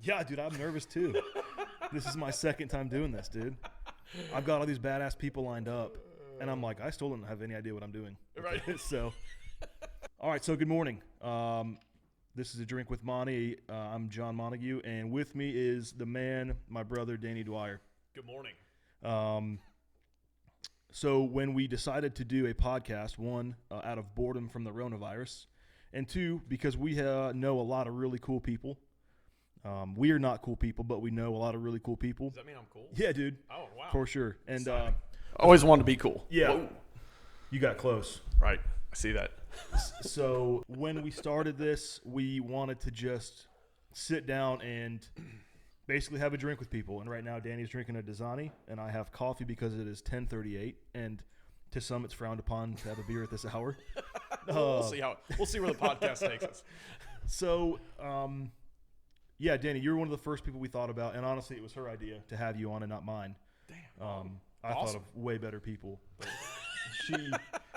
Yeah, dude, I'm nervous too. This is my second time doing this, dude. I've got all these badass people lined up, and I'm like, I still don't have any idea what I'm doing. Right. So, all right. So, good morning. This is A Drink with Monty. I'm John Montague, and with me is the man, my brother, Danny Dwyer. Good morning. So when we decided to do a podcast, one, out of boredom from the coronavirus, and two, because we know a lot of really cool people. We are not cool people, but we know a lot of really cool people. Does that mean I'm cool? Yeah, dude. Oh, wow. For sure. And always wanted to be cool. yeah, Whoa. You got close. Right. I see that. So when we started this, we wanted to just sit down and basically have a drink with people. And right now, Danny's drinking a Dasani, and I have coffee because it is 10:38, and to some, it's frowned upon to have a beer at this hour. We'll see where the podcast takes us. So, yeah, Danny, you were one of the first people we thought about, and honestly, it was her idea to have you on and not mine. Damn. I thought of way better people. But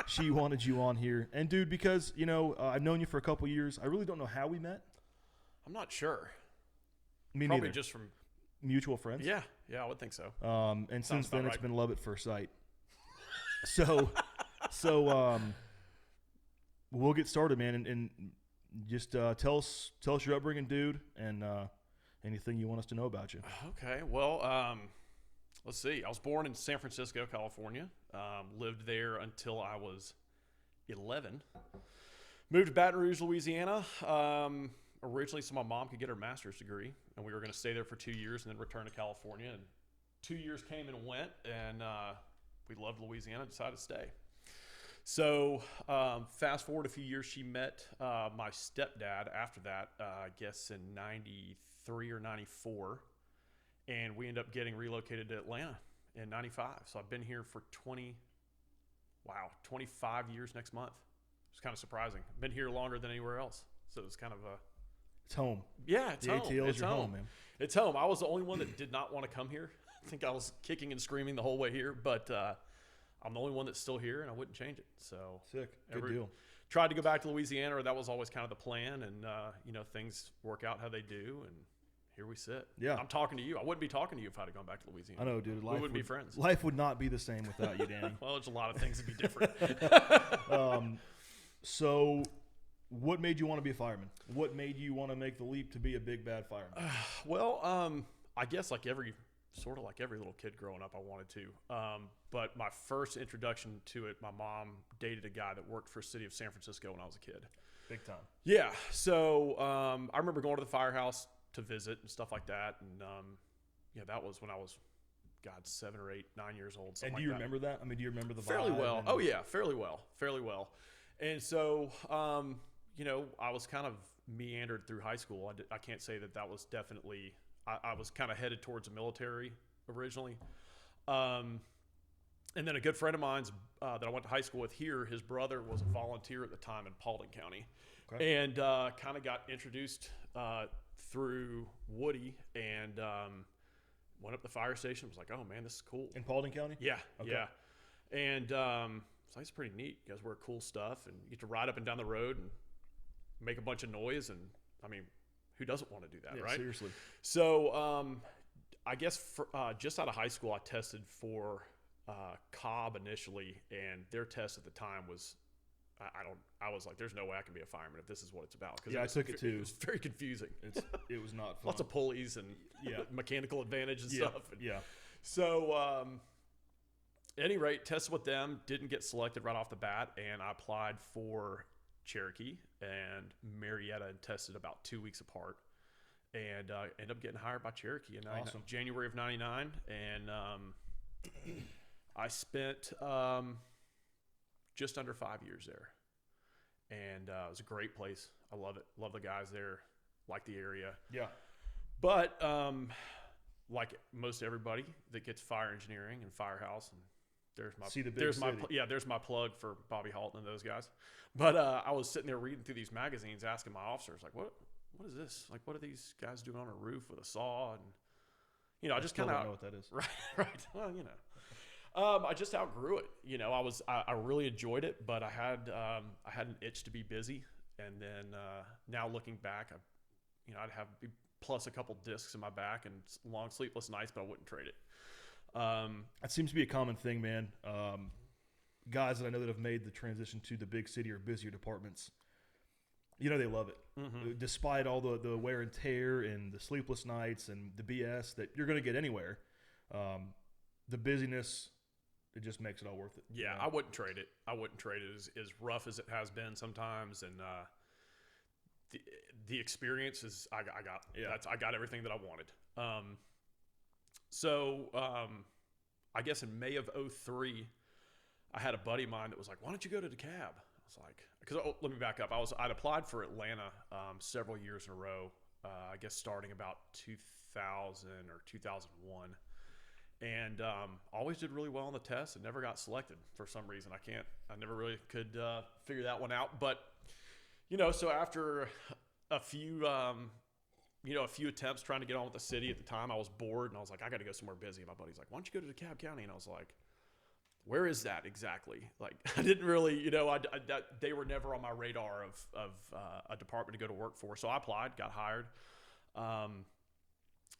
she wanted you on here, and dude, because I've known you for a couple years, I really don't know how we met. I'm not sure. Me Probably neither. just from Mutual friends. Yeah, I would think so. And since then, it's right. been love at first sight. So, we'll get started, man, and just tell us your upbringing, dude, and anything you want us to know about you. Okay, well, let's see. I was born in San Francisco, California. Lived there until I was 11. Moved to Baton Rouge, Louisiana, originally so my mom could get her master's degree, and we were going to stay there for 2 years and then return to California. And 2 years came and went, and we loved Louisiana, decided to stay. So fast forward a few years, she met my stepdad after that, I guess in 93 or 94. And we ended up getting relocated to Atlanta in 95. So I've been here for 25 years next month. It's kind of surprising. I've been here longer than anywhere else. So it's kind of It's home. Yeah, it's the home. ATL is It's your home. home, man. It's home. I was the only one that did not want to come here. I think I was kicking and screaming the whole way here, but I'm the only one that's still here, and I wouldn't change it. So Sick. Good deal. Tried to go back to Louisiana, or that was always kind of the plan, and things work out how they do, and here we sit. Yeah. I'm talking to you. I wouldn't be talking to you if I'd have gone back to Louisiana. I know, dude. We wouldn't be friends. Life would not be the same without you, Danny. Well, there's a lot of things that'd be different. So, what made you want to be a fireman? What made you want to make the leap to be a big bad fireman? I guess like every little kid growing up, I wanted to. But my first introduction to it, my mom dated a guy that worked for the city of San Francisco when I was a kid. Big time. Yeah. So I remember going to the firehouse to visit and stuff like that. And that was when I was, 7 or 8, 9 years old. And do you remember that? I mean, do you remember the vibe? Fairly well. Oh yeah, fairly well. And so, I was kind of meandered through high school. I can't say that was definitely. I was kind of headed towards the military originally. And then a good friend of mine's that I went to high school with here, his brother was a volunteer at the time in Paulding County. Okay. And kind of got introduced through Woody and went up to the fire station. Was like, oh, man, this is cool. In Paulding County? Yeah, okay. Yeah. And so it's pretty neat. You guys wear cool stuff, and you get to ride up and down the road and make a bunch of noise. And, I mean, who doesn't want to do that, right? Seriously. So I guess just out of high school, I tested for Cobb initially, and their test at the time was I was like, there's no way I can be a fireman if this is what it's about. Yeah, I took it too. It was very confusing. It was not fun. Lots of pulleys and mechanical advantage and stuff. Yeah. So at any rate, tested with them, didn't get selected right off the bat, and I applied for Cherokee and Marietta and tested about 2 weeks apart, and ended up getting hired by Cherokee in January of 99. And I spent just under 5 years there, and it was a great place. I love it. Love the guys there. Like the area. Yeah. But like most everybody that gets fire engineering and firehouse, and there's my plug for Bobby Halton and those guys. But I was sitting there reading through these magazines, asking my officers, like, what is this? Like, what are these guys doing on a roof with a saw? And I just kind of don't know what that is. Right. Well, I just outgrew it. I really enjoyed it, but I had an itch to be busy. And then now looking back, I'd plus a couple discs in my back and long sleepless nights, but I wouldn't trade it. That seems to be a common thing, man. Guys that I know that have made the transition to the big city or busier departments, they love it. Despite all the wear and tear and the sleepless nights and the BS that you're going to get anywhere, the busyness, it just makes it all worth it. Yeah, I wouldn't trade it. I wouldn't trade it as rough as it has been sometimes, and the experience is I got. Yeah. I got everything that I wanted. I guess in May of 2003, I had a buddy of mine that was like, "Why don't you go to DeKalb?" I was like, let me back up. I'd applied for Atlanta several years in a row. I guess starting about 2000 or 2001, and always did really well on the test and never got selected for some reason. I never really could figure that one out. But so after a few attempts trying to get on with the city at the time, I was bored and I was like, I got to go somewhere busy. And my buddy's like, why don't you go to DeKalb County? And I was like, where is that exactly? Like, I didn't really, they were never on my radar of a department to go to work for. So I applied, got hired.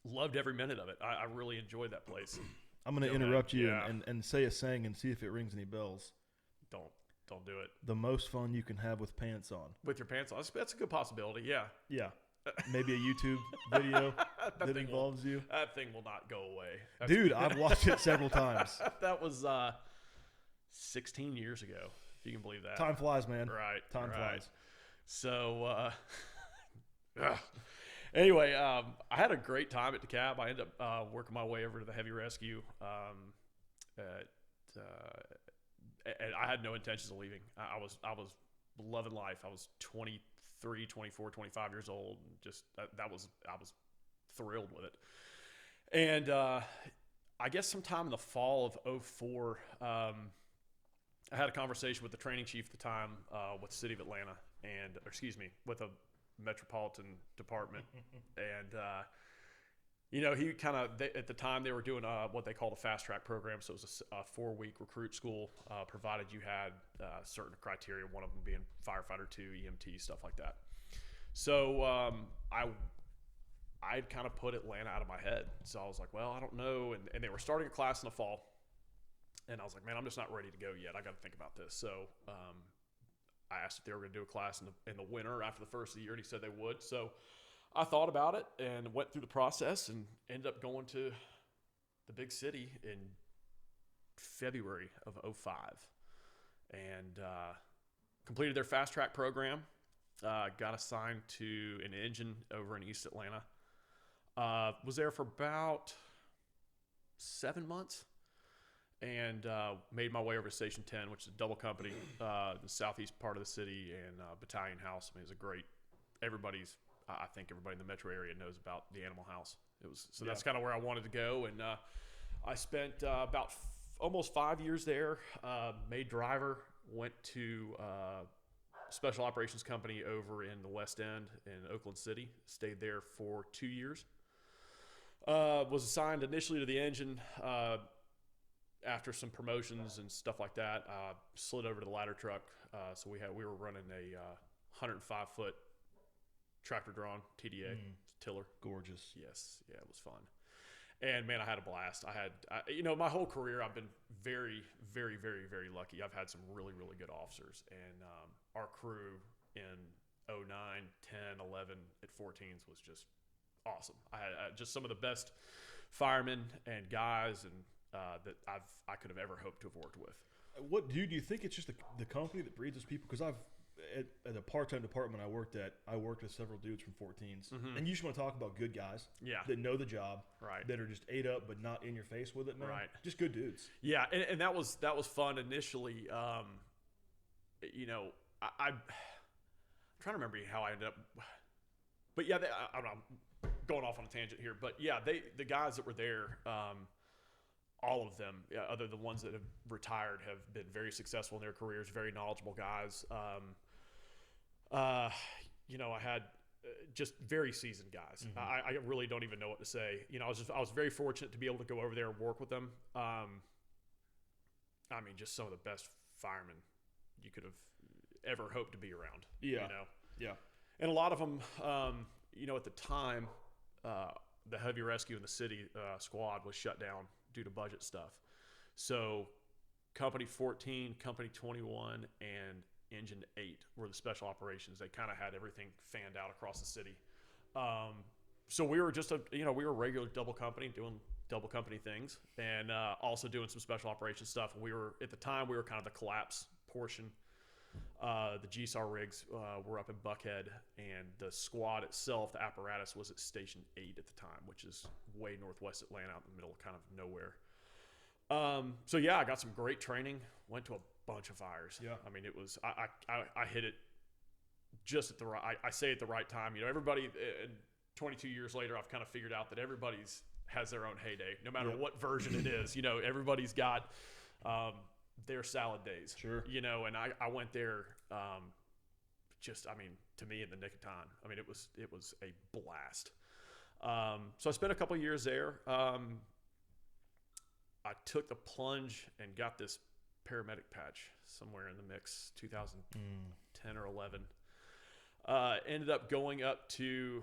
Loved every minute of it. I really enjoyed that place. I'm going to interrupt you and say a saying and see if it rings any bells. Don't do it. The most fun you can have with pants on. With your pants on. That's a good possibility, yeah. Yeah. Maybe a YouTube video that involves you. That thing will not go away. Dude, I've watched it several times. That was 16 years ago, if you can believe that. Time flies, man. Right. Time flies. So, anyway, I had a great time at DeKalb. I ended up working my way over to the heavy rescue. And I had no intentions of leaving. I was loving life. I was 23, 24, 25 years old. Just I was thrilled with it. And I guess sometime in the fall of 2004, I had a conversation with the training chief at the time with the city of Atlanta, with a metropolitan department. And he kind of, at the time they were doing what they called a fast track program. So it was a 4-week recruit school, provided you had certain criteria, one of them being firefighter 2, EMT, stuff like that. So I'd kind of put Atlanta out of my head. So I was like, well, I don't know. And they were starting a class in the fall. And I was like, man, I'm just not ready to go yet. I got to think about this. So I asked if they were going to do a class in the winter after the first of the year, and he said they would. So I thought about it and went through the process and ended up going to the big city in February of 2005 and completed their fast track program. Got assigned to an engine over in East Atlanta. Was there for about 7 months and made my way over to Station 10, which is a double company, the southeast part of the city, and Battalion House. I mean, it's a great, I think everybody in the metro area knows about the Animal House. That's kind of where I wanted to go. And I spent about almost 5 years there, made driver, went to Special Operations Company over in the West End in Oakland City, stayed there for 2 years. Was assigned initially to the engine. After some promotions and stuff like that, slid over to the ladder truck. So we were running a 105-foot tractor-drawn TDA tiller. Gorgeous. Yes, yeah, it was fun. And man, I had a blast. My whole career, I've been very, very, very, very lucky. I've had some really, really good officers, and our crew in 09, 10, 11 at 14s was just awesome. I had just some of the best firemen and guys and that I could have ever hoped to have worked with. What do you think it's just the company that breeds those people? Because at a part-time department I worked with several dudes from 14s, and you just want to talk about good guys, that know the job, right? That are just ate up but not in your face with it, man. Right? Just good dudes. Yeah, and that was fun initially. I'm trying to remember how I ended up, but yeah, I'm going off on a tangent here, but yeah, the guys that were there. All of them, other than the ones that have retired, have been very successful in their careers, very knowledgeable guys. I had just very seasoned guys. I really don't even know what to say. I was very fortunate to be able to go over there and work with them. Just some of the best firemen you could have ever hoped to be around. Yeah. Yeah. And a lot of them, at the time, the heavy rescue in the city squad was shut down due to budget stuff. So Company 14, Company 21, and Engine 8 were the special operations. They kind of had everything fanned out across the city. So we were just we were a regular double company doing double company things, and also doing some special operations stuff. And at the time we were kind of the collapse portion. The GSAR rigs were up in Buckhead, and the squad itself, the apparatus, was at Station 8 at the time, which is way northwest Atlanta, out in the middle of kind of nowhere. So yeah, I got some great training. Went to a bunch of fires. Yeah. I mean, it was I hit it just at the right. I say at the right time. Everybody. 22 years later, I've kind of figured out that everybody's has their own heyday, no matter what version it is. Everybody's got their salad days. Sure. And I went there. To me, in the nick of time. I mean, it was a blast. So I spent a couple of years there. I took the plunge and got this paramedic patch somewhere in the mix, 2010 or 11. Ended up going up to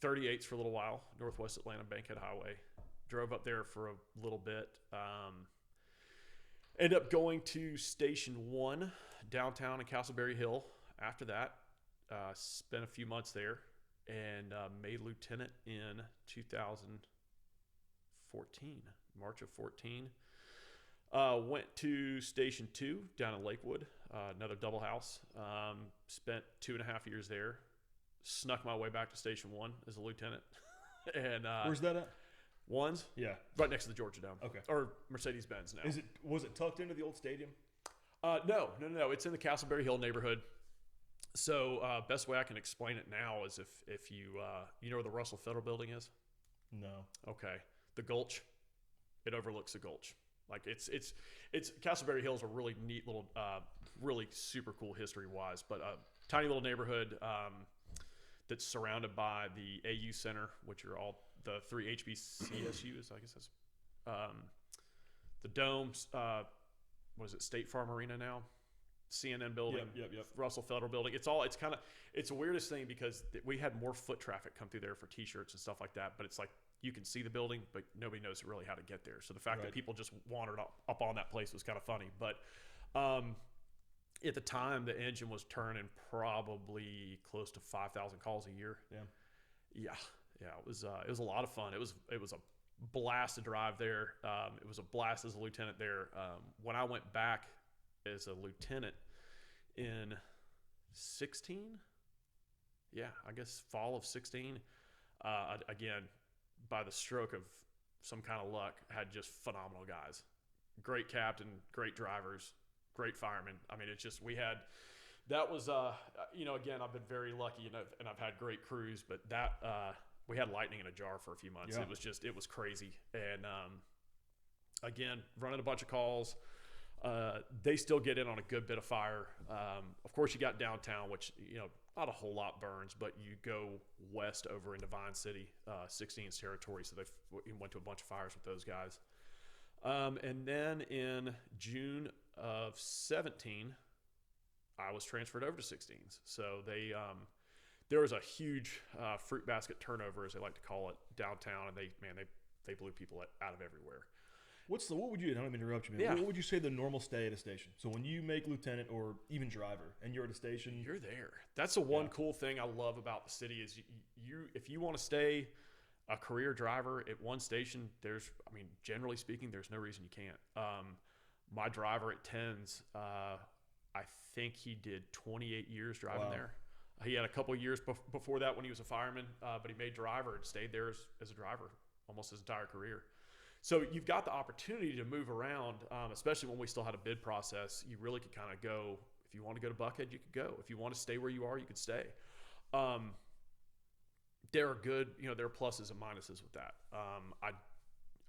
38s for a little while, Northwest Atlanta Bankhead Highway. Drove up there for a little bit. Ended up going to Station 1 downtown in Castleberry Hill. After that, spent a few months there and made lieutenant in 2014, March of 14. Went to Station 2 down in Lakewood, another double house. Spent 2.5 years there. Snuck my way back to Station 1 as a lieutenant. And where's that at? Ones? Yeah. Right next to the Georgia Dome. Okay. Or Mercedes-Benz now. Was it tucked into the old stadium? No. It's in the Castleberry Hill neighborhood. So best way I can explain it now is if you know where the Russell Federal Building is? No. Okay. The Gulch. It overlooks the Gulch. Like it's Castleberry Hill is a really neat little, really super cool history-wise, but a tiny little neighborhood that's surrounded by the AU Center, which are all the 3 HBCSUs, I guess that's the Domes. What is it? State Farm Arena now. CNN building, yep. Russell Federal Building. It's the weirdest thing because we had more foot traffic come through there for T-shirts and stuff like that. But it's like you can see the building, but nobody knows really how to get there. So the fact that people just wandered up on that place was kind of funny. But at the time, the engine was turning probably close to 5,000 calls a year. Yeah. It was a lot of fun. It was a blast to drive there. It was a blast as a lieutenant there. When I went back as a lieutenant in 16, I guess fall of 16, again, by the stroke of some kind of luck, had just phenomenal guys. Great captain, great drivers, great firemen. I mean, it's just, again, I've been very lucky and I've had great crews, but we had lightning in a jar for a few months. Yeah. It was crazy. And again, running a bunch of calls. They still get in on a good bit of fire. Of course, you got downtown, which, not a whole lot burns, but you go west over into Vine City, 16's territory. So they went to a bunch of fires with those guys. And then in June of 17, I was transferred over to 16s. So there was a huge fruit basket turnover, as they like to call it, downtown, and they blew people out of everywhere. What would you, I don't mean to interrupt you, man. Yeah. What would you say the normal stay at a station? So when you make lieutenant or even driver and you're at a station. You're there. That's the one cool thing I love about the city is if you want to stay a career driver at one station, generally speaking, there's no reason you can't. My driver at 10s, I think he did 28 years driving there. He had a couple of years before that when he was a fireman, but he made driver and stayed there as a driver almost his entire career. So you've got the opportunity to move around, especially when we still had a bid process. You really could kind of go, if you want to go to Buckhead, you could go. If you want to stay where you are, you could stay. There are good, there are pluses and minuses with that.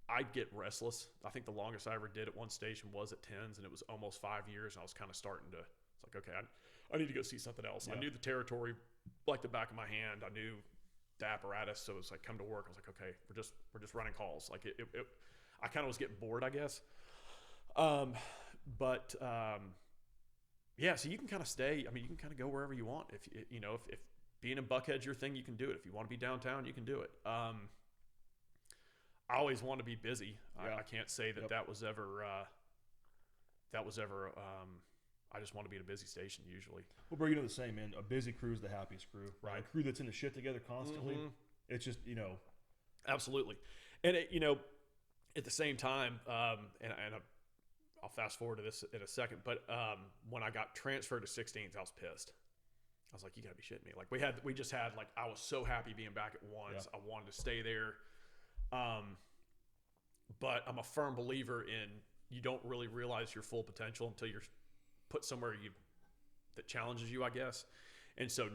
I'd get restless. I think the longest I ever did at one station was at 10s, and it was almost 5 years, and I was kind of starting to, it's like, okay, I need to go see something else. Yeah. I knew the territory like the back of my hand. I knew the apparatus, so it was like come to work. I was like, okay, we're just running calls. Like I kind of was getting bored, I guess. So you can kind of stay. I mean, you can kind of go wherever you want. If being in Buckhead's your thing, you can do it. If you want to be downtown, you can do it. I always want to be busy. Yeah. I can't say that that was ever. I just want to be at a busy station usually. Well, bro, you know the same, man. A busy crew is the happiest crew. Right. A crew that's in the shit together constantly. Mm-hmm. It's just, Absolutely. And at the same time, and I'll fast forward to this in a second, but when I got transferred to 16th, I was pissed. I was like, you gotta be shitting me. Like we just had like, I was so happy being back at once. Yeah. I wanted to stay there. But I'm a firm believer in, you don't really realize your full potential until you're put somewhere that challenges you, I guess. And so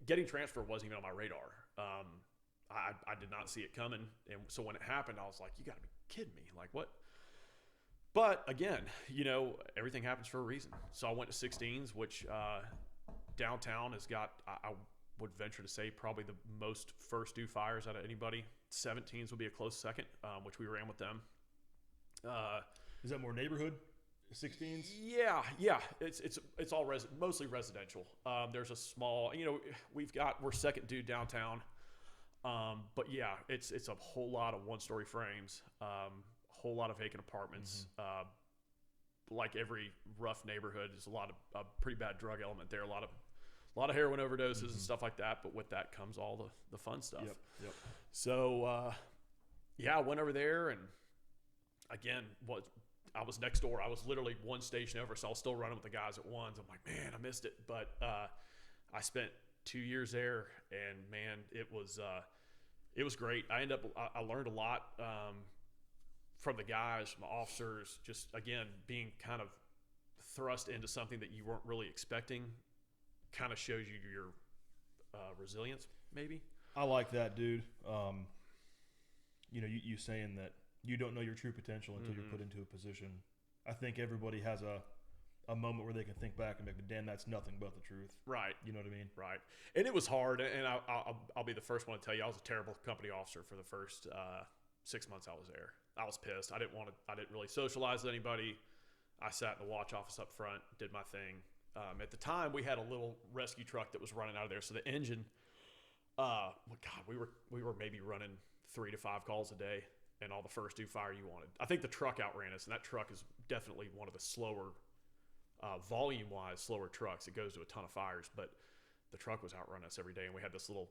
getting transferred wasn't even on my radar. I did not see it coming. And so when it happened, I was like, you gotta be kidding me. Like what? But again, everything happens for a reason. So I went to 16s, which downtown has got, I would venture to say, probably the most first due fires out of anybody. 17s would be a close second, which we ran with them. Is that more neighborhood? 16s? Yeah. It's all mostly residential. There's a small, we're second due downtown. But yeah, it's a whole lot of one-story frames. Whole lot of vacant apartments. Like every rough neighborhood, there's a lot of a pretty bad drug element there. A lot of heroin overdoses and stuff like that. But with that comes all the fun stuff. Yep. So I went over there, and again, I was next door. I was literally one station over, so I was still running with the guys at ones. I'm like, man, I missed it. But I spent 2 years there, and man, it was great. I learned a lot. From the guys, from the officers, just again being kind of thrust into something that you weren't really expecting, kind of shows you your resilience, maybe. I like that, dude. You saying that you don't know your true potential until you're put into a position. I think everybody has a moment where they can think back and be like, damn, that's nothing but the truth. Right. You know what I mean? Right. And it was hard, and I'll be the first one to tell you, I was a terrible company officer for the first 6 months I was there. I was pissed. I didn't really socialize with anybody. I sat in the watch office up front, did my thing. At the time, we had a little rescue truck that was running out of there. So the engine, we were maybe running 3 to 5 calls a day, and all the first due fire you wanted. I think the truck outran us, and that truck is definitely one of the slower, volume-wise, slower trucks. It goes to a ton of fires, but the truck was outrunning us every day, and we had this little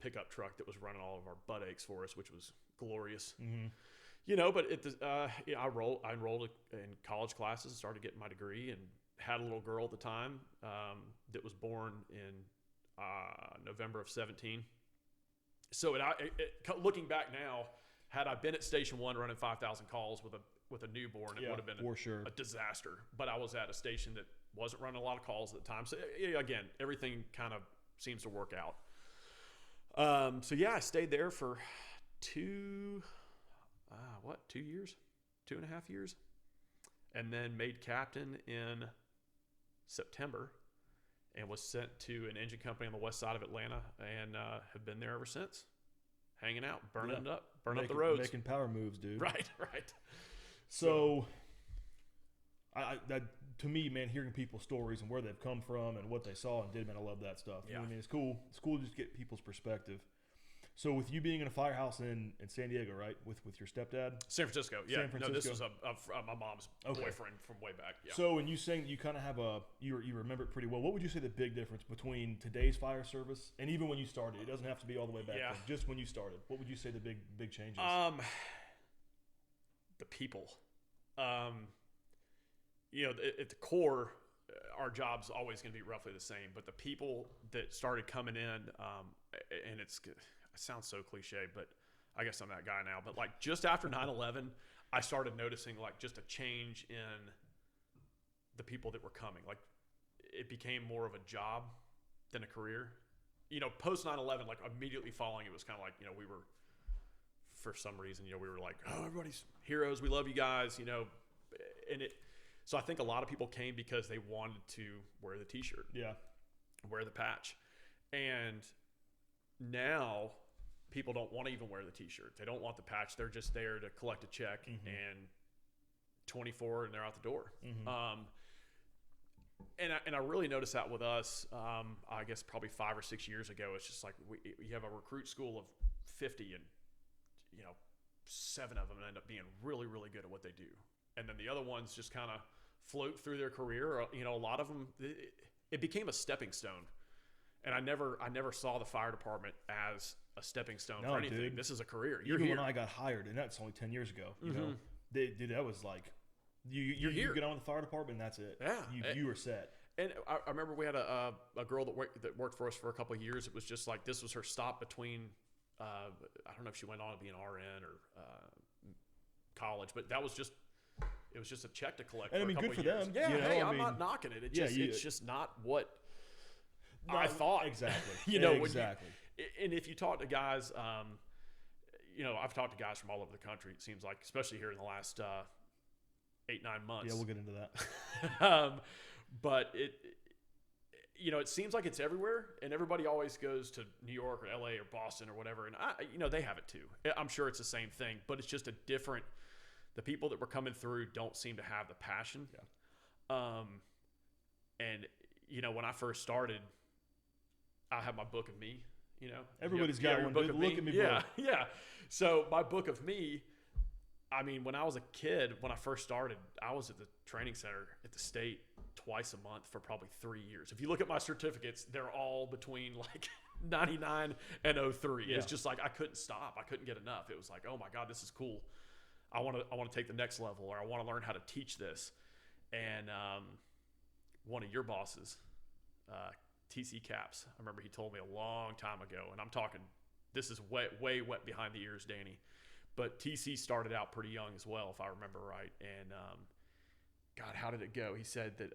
pickup truck that was running all of our butt aches for us, which was glorious. Mm-hmm. But I enrolled in college classes and started getting my degree, and had a little girl at the time that was born in November of 17. So looking back now, had I been at Station 1 running 5,000 calls with a newborn, it would have been a disaster. But I was at a station that wasn't running a lot of calls at the time. So again, everything kind of seems to work out. I stayed there for 2 years, 2.5 years, and then made captain in September, and was sent to an engine company on the west side of Atlanta, and have been there ever since, hanging out, burning up the roads, making power moves, dude. Right. So, that to me, man, hearing people's stories and where they've come from and what they saw and did, man, I love that stuff. You know what I mean? It's cool. It's cool to just get people's perspective. So with you being in a firehouse in San Diego, right, with your stepdad? San Francisco, yeah. San Francisco. No, this was my mom's boyfriend from way back. Yeah. So when you saying you kind of have you remember it pretty well, what would you say the big difference between today's fire service and even when you started? It doesn't have to be all the way back then. Just when you started. What would you say the big changes? The people. At the core, our job's always going to be roughly the same, but the people that started coming in, and it sounds so cliche, but I guess I'm that guy now. But like just after 9/11, I started noticing like just a change in the people that were coming. Like it became more of a job than a career. Post 9/11, like immediately following, it was kind of like, we were, for some reason, we were like, oh, everybody's heroes. We love you guys, So I think a lot of people came because they wanted to wear the T-shirt, wear the patch, and now people don't want to even wear the T-shirt. They don't want the patch. They're just there to collect a check and 24, and they're out the door. And I really noticed that with us, I guess probably 5 or 6 years ago. It's just like you have a recruit school of 50 and, 7 of them end up being really, really good at what they do. And then the other ones just kind of float through their career. A lot of them, it became a stepping stone. And I never saw the fire department as a stepping stone for anything. Dude. This is a career. Even when I got hired, and that's only 10 years ago, that was like, you get on with the fire department, and that's it. Yeah. You were set. And I remember we had a girl that worked for us for a couple of years. It was just like this was her stop between, I don't know if she went on to be an RN or college, but it was just a check to collect. And for I mean, a couple good for years. them. Yeah, I'm not knocking it. It's just not what I thought. Exactly. Exactly. And if you talk to guys, I've talked to guys from all over the country. It seems like, especially here in the last 8-9 months. Yeah, we'll get into that. But it seems like it's everywhere, and everybody always goes to New York or LA or Boston or whatever, and they have it too. I'm sure it's the same thing, but it's just a different. The people that were coming through don't seem to have the passion. Yeah. And when I first started, I had my book of me. Everybody's got one. Book of Look at me, yeah, book. yeah. So my book of me. I mean, when I was a kid, when I first started, I was at the training center at the state twice a month for probably 3 years. If you look at my certificates, they're all between like 99 and 03. Yeah. It's just like I couldn't stop. I couldn't get enough. It was like, oh my God, this is cool. I want to take the next level, or I want to learn how to teach this. And one of your bosses, TC Caps, I remember he told me a long time ago, and I'm talking, this is way wet behind the ears, Danny. But TC started out pretty young as well, if I remember right. And God, how did it go? He said that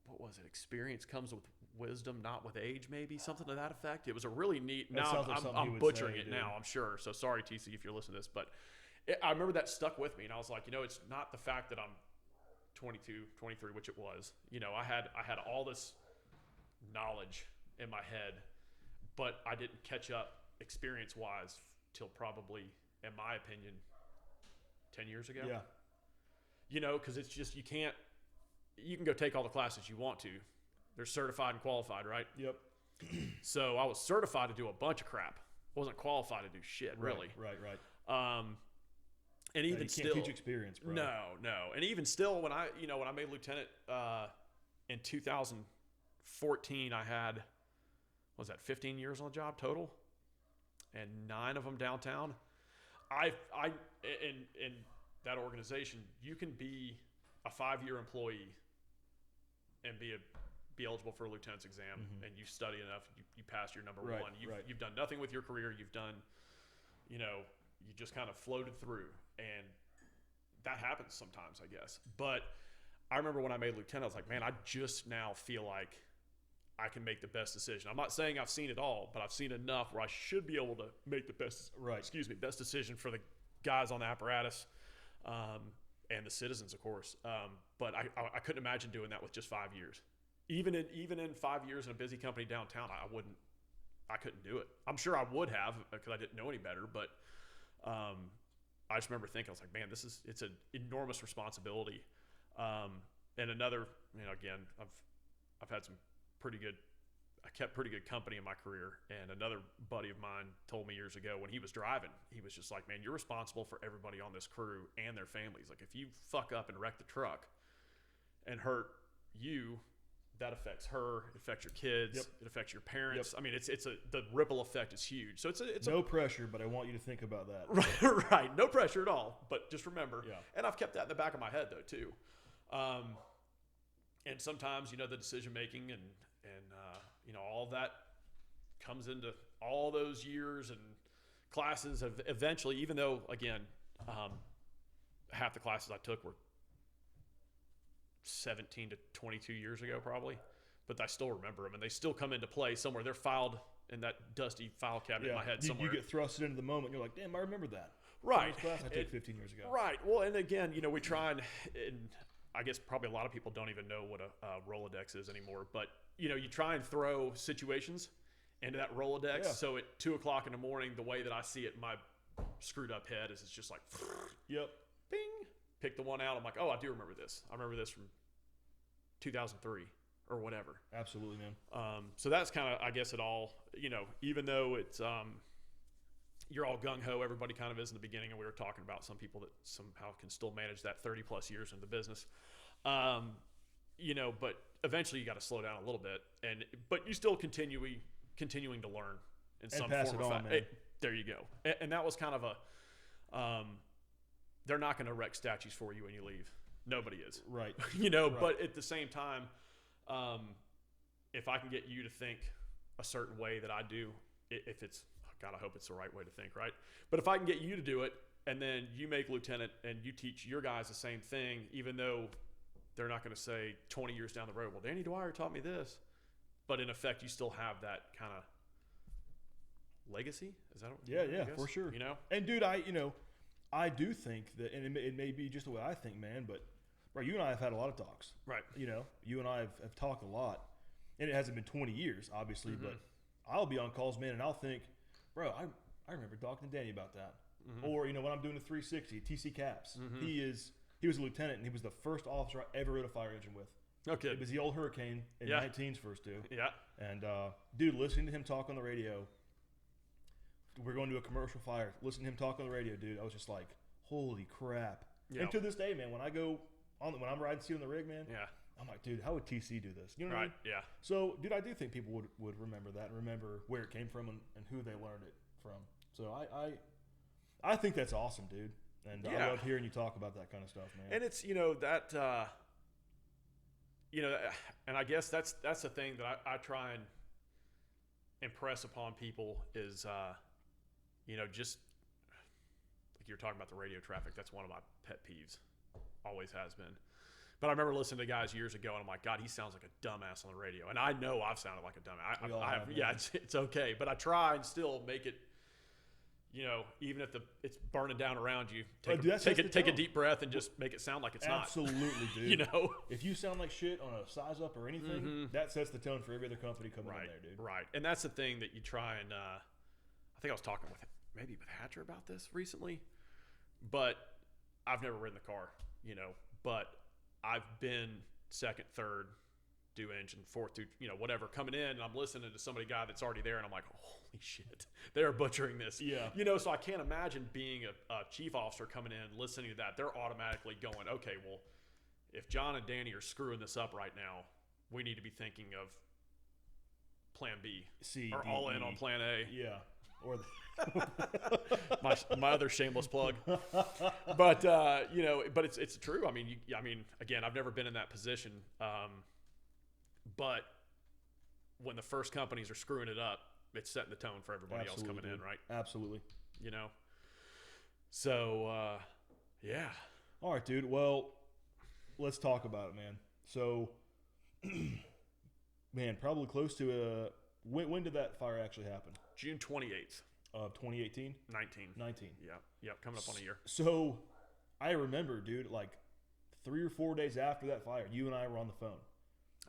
what was it? Experience comes with wisdom, not with age, maybe something to that effect. It was a really neat. Now I'm butchering it now, I'm sure. So sorry, TC, if you're listening to this, but I remember that stuck with me, and I was like, it's not the fact that I'm 22, 23, which it was. I had all this knowledge in my head, but I didn't catch up experience-wise till probably, in my opinion, 10 years ago. Yeah. Because it's just you can go take all the classes you want to. They're certified and qualified, right? Yep. So I was certified to do a bunch of crap. Wasn't qualified to do shit, really. Right. And even you still, can't teach experience, bro. No. And even still, when I made lieutenant in 2014, I had, what was that, 15 years on the job total, and 9 of them downtown. In that organization, you can be a 5-year employee and be eligible for a lieutenant's exam, and you study enough, you pass your number one. You've done nothing with your career. You've done, you just kind of floated through, and that happens sometimes, I guess. But I remember when I made lieutenant, I was like, man, I just now feel like I can make the best decision. I'm not saying I've seen it all, but I've seen enough where I should be able to make the best decision for the guys on the apparatus, and the citizens, of course. But I couldn't imagine doing that with just 5 years. Even in 5 years in a busy company downtown, I couldn't do it. I'm sure I would have, because I didn't know any better, but I just remember thinking, I was like, man, it's an enormous responsibility. And another, again, I've had some I kept pretty good company in my career. And another buddy of mine told me years ago, when he was driving, he was just like, man, you're responsible for everybody on this crew and their families. Like, if you fuck up and wreck the truck and hurt you, that affects her, it affects your kids, it affects your parents. I mean, the ripple effect is huge. So it's no pressure, but I want you to think about that. Right. No pressure at all, but just remember. Yeah. And I've kept that in the back of my head though too. And sometimes, the decision making and all that comes into all those years and classes have eventually, even though again, half the classes I took were 17 to 22 years ago probably, but I still remember them, and they still come into play somewhere. They're filed in that dusty file cabinet in my head somewhere. You get thrusted into the moment, you're like, damn, I remember that. Right. Class I took 15 years ago. Right. Well, and again, we try and I guess probably a lot of people don't even know what a Rolodex is anymore, but you try and throw situations into that Rolodex. Yeah. So at 2:00 in the morning, the way that I see it in my screwed up head is it's just like, yep, bing, pick the one out. I'm like, oh, I do remember this. I remember this from 2003 or whatever. Absolutely, man. So that's kind of, I guess, it all, even though it's, you're all gung-ho, everybody kind of is in the beginning, and we were talking about some people that somehow can still manage that 30 plus years in the business. But eventually you got to slow down a little bit, but you still continuing to learn in some pass form it or on, fashion. man. There you go. And that was kind of they're not going to erect statues for you when you leave. Nobody is. Right. Right. But at the same time, if I can get you to think a certain way that I do, if it's, God, I hope it's the right way to think, right? But if I can get you to do it, and then you make lieutenant and you teach your guys the same thing, even though they're not going to say 20 years down the road, well, Danny Dwyer taught me this. But in effect, you still have that kind of legacy. Is that what? Yeah, for sure. And dude, I do think that, and it may be just the way I think, man, but bro, you and I have had a lot of talks. Right. You and I have talked a lot, and it hasn't been 20 years, obviously, but I'll be on calls, man, and I'll think, bro, I remember talking to Danny about that. Or, when I'm doing the 360, TC Caps, he was a lieutenant, and he was the first officer I ever rode a fire engine with. Okay. It was the old Hurricane in 19's first two. Yeah. And, dude, listening to him talk on the radio, we're going to a commercial fire, listening to him talk on the radio, dude, I was just like, holy crap. Yeah. And to this day, man, when I'm riding seat on the rig, man, I'm like, dude, how would TC do this? You know what I mean? Yeah. So, dude, I do think people would remember that and remember where it came from and who they learned it from. So I think that's awesome, dude. And I love hearing you talk about that kind of stuff, man. And it's, and I guess that's the thing that I try and impress upon people is, just like you were talking about the radio traffic. That's one of my pet peeves. Always has been. But I remember listening to guys years ago, and I'm like, God, he sounds like a dumbass on the radio. And I know I've sounded like a dumbass. It's okay. But I try and still make it, even if it's burning down around you, take a deep breath and just make it sound like it's Absolutely, not. Absolutely, dude. If you sound like shit on a size up or anything, that sets the tone for every other company coming in there, dude. Right. And that's the thing that you try and, I think I was talking with Hatcher about this recently, but I've never ridden the car, but I've been second, third, do engine, fourth, through, whatever, coming in, and I'm listening to guy that's already there, and I'm like, holy shit, they're butchering this. Yeah. So I can't imagine being a chief officer coming in, listening to that. They're automatically going, okay, well, if John and Danny are screwing this up right now, we need to be thinking of plan B. C, or D, all E. in on plan A. Yeah. Or my other shameless plug, but but it's true. I mean, again, I've never been in that position, but when the first companies are screwing it up, it's setting the tone for everybody else coming in, right? Absolutely. So yeah. All right, dude. Well, let's talk about it, man. So, man, probably close to when did that fire actually happen? June 28th. Of 2018? 19. Yeah, coming up on a year. So, I remember, dude, like 3 or 4 days after that fire, you and I were on the phone.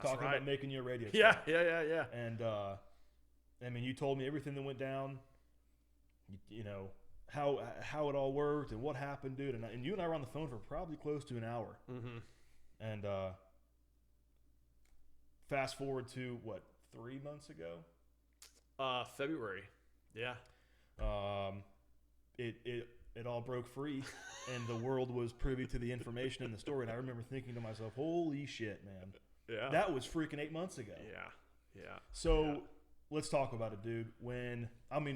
Talking about making your radio show. Yeah. And, I mean, you told me everything that went down, how it all worked and what happened, dude. And you and I were on the phone for probably close to an hour. And fast forward to, 3 months ago? February. Yeah. It all broke free, and the world was privy to the information and the story. And I remember thinking to myself, "Holy shit, man! Yeah, that was freaking 8 months ago." Yeah. So let's talk about it, dude.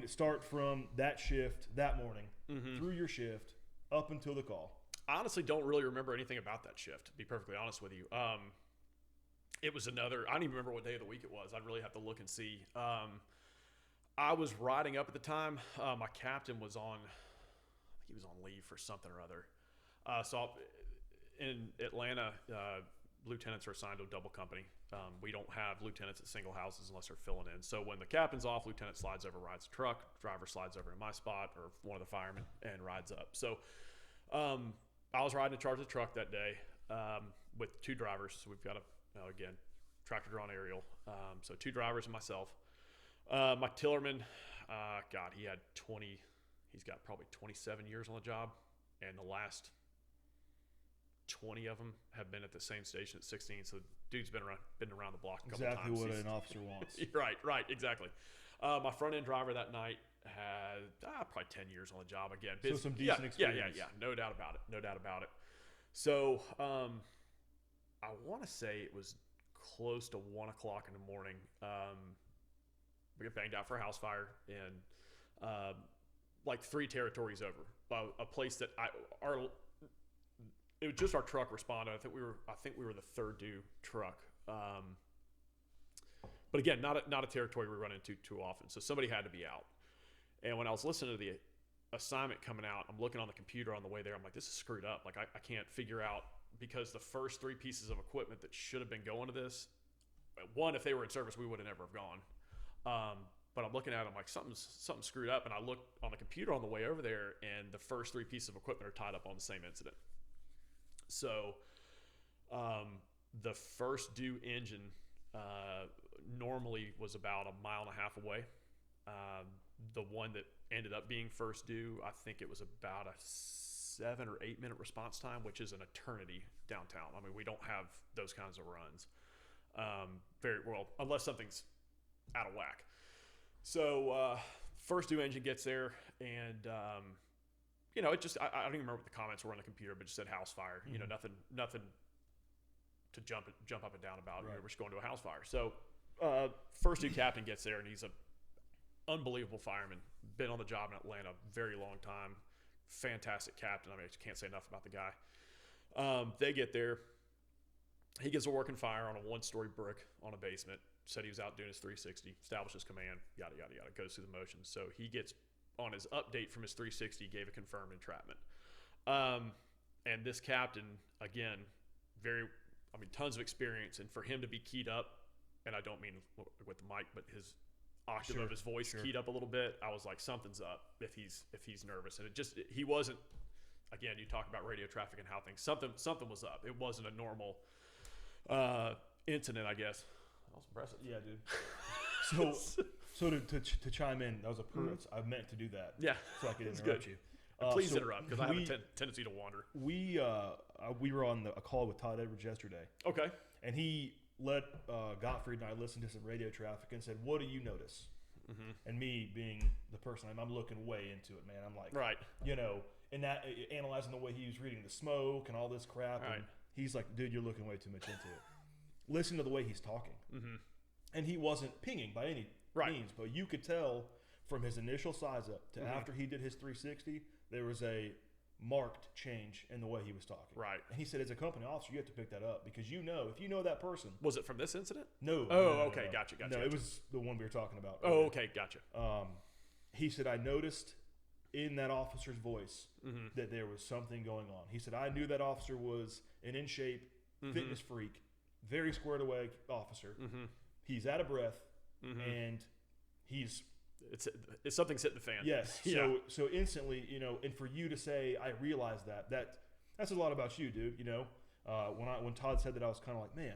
Start from that shift that morning through your shift up until the call. I honestly don't really remember anything about that shift, to be perfectly honest with you. It was I don't even remember what day of the week it was. I'd really have to look and see. I was riding up at the time. My captain was on, I think he was on leave for something or other. So in Atlanta, lieutenants are assigned to a double company. We don't have lieutenants at single houses unless they're filling in. So when the captain's off, lieutenant slides over, rides the truck. Driver slides over to my spot or one of the firemen and rides up. So I was riding in charge of the truck that day with 2 drivers. So we've got again, tractor drawn aerial. So 2 drivers and myself. My tillerman, God, he's got probably 27 years on the job. And the last 20 of them have been at the same station at 16. So dude's been around the block a couple Exactly times. what an officer wants. Right, exactly. My front end driver that night had probably 10 years on the job again. So some decent experience. Yeah. No doubt about it. So I want to say it was close to 1 o'clock in the morning. We got banged out for a house fire in like 3 territories over. A place that it was just our truck responded. I think we were the third due truck. But again, not a territory we run into too often. So somebody had to be out. And when I was listening to the assignment coming out, I'm looking on the computer on the way there. I'm like, this is screwed up. Like I can't figure out, because the first 3 pieces of equipment that should have been going to this, one, if they were in service, we would have never have gone. But I'm looking at it, I'm like, something's screwed up. And I looked on the computer on the way over there, and the first 3 pieces of equipment are tied up on the same incident. So the first due engine normally was about 1.5 miles away. The one that ended up being first due, I think it was about a 7 or 8 minute response time, which is an eternity downtown. I mean, we don't have those kinds of runs very well, unless something's out of whack. So first due engine gets there, and it just, I don't even remember what the comments were on the computer, but it just said house fire. Mm-hmm. Nothing to jump up and down about. Right. We're just going to a house fire. So first due captain gets there, and he's a unbelievable fireman. Been on the job in Atlanta a very long time. Fantastic captain. I mean, I can't say enough about the guy. They get there. He gets a working fire on a 1-story brick on a basement. Said he was out doing his 360, establishes command, yada, yada, yada, goes through the motions. So he gets on his update from his 360, gave a confirmed entrapment. And this captain, again, tons of experience. And for him to be keyed up, and I don't mean with the mic, but his octave of his voice keyed up a little bit, I was like, something's up if he's nervous. And he wasn't, again, you talk about radio traffic and how things, something was up. It wasn't a normal incident, I guess. That was impressive. Yeah, dude. So to chime in, that was a purpose. I meant to do that. Yeah, so I could interrupt you. Please interrupt, because I have a tendency to wander. We were on a call with Todd Edwards yesterday. Okay. And he let Gottfried and I listen to some radio traffic and said, "What do you notice?" Mm-hmm. And me being the person, I'm looking way into it, man. I'm like, right, and that analyzing the way he was reading the smoke and all this crap. Right. And he's like, "Dude, you're looking way too much into it." Listen to the way he's talking. Mm-hmm. And he wasn't pinging by any means, but you could tell from his initial size up to after he did his 360, there was a marked change in the way he was talking. Right. And he said, as a company officer, you have to pick that up, because if you know that person. Was it from this incident? No. Oh, no, okay. No. Gotcha. No, it was the one we were talking about. Oh, okay. Gotcha. He said, I noticed in that officer's voice that there was something going on. He said, I knew that officer was an in shape, fitness freak, very squared away officer. Mm-hmm. He's out of breath, and he's something's hit the fan. Yes. So instantly, and for you to say, I realize that says a lot about you, dude. When Todd said that, I was kind of like, man,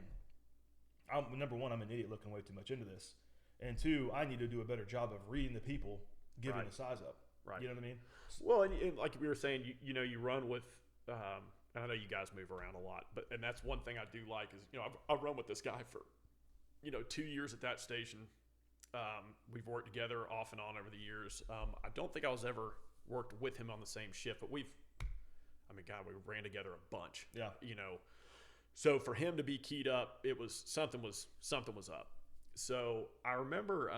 number one, I'm an idiot looking way too much into this, and 2, I need to do a better job of reading the people, giving the size up. Right. You know what I mean? Well, and like we were saying, you run with. And I know you guys move around a lot, and that's one thing I do like is, I've run with this guy for, 2 years at that station. We've worked together off and on over the years. I don't think I was ever worked with him on the same shift, but we ran together a bunch. Yeah. So for him to be keyed up, it was something was up. So I remember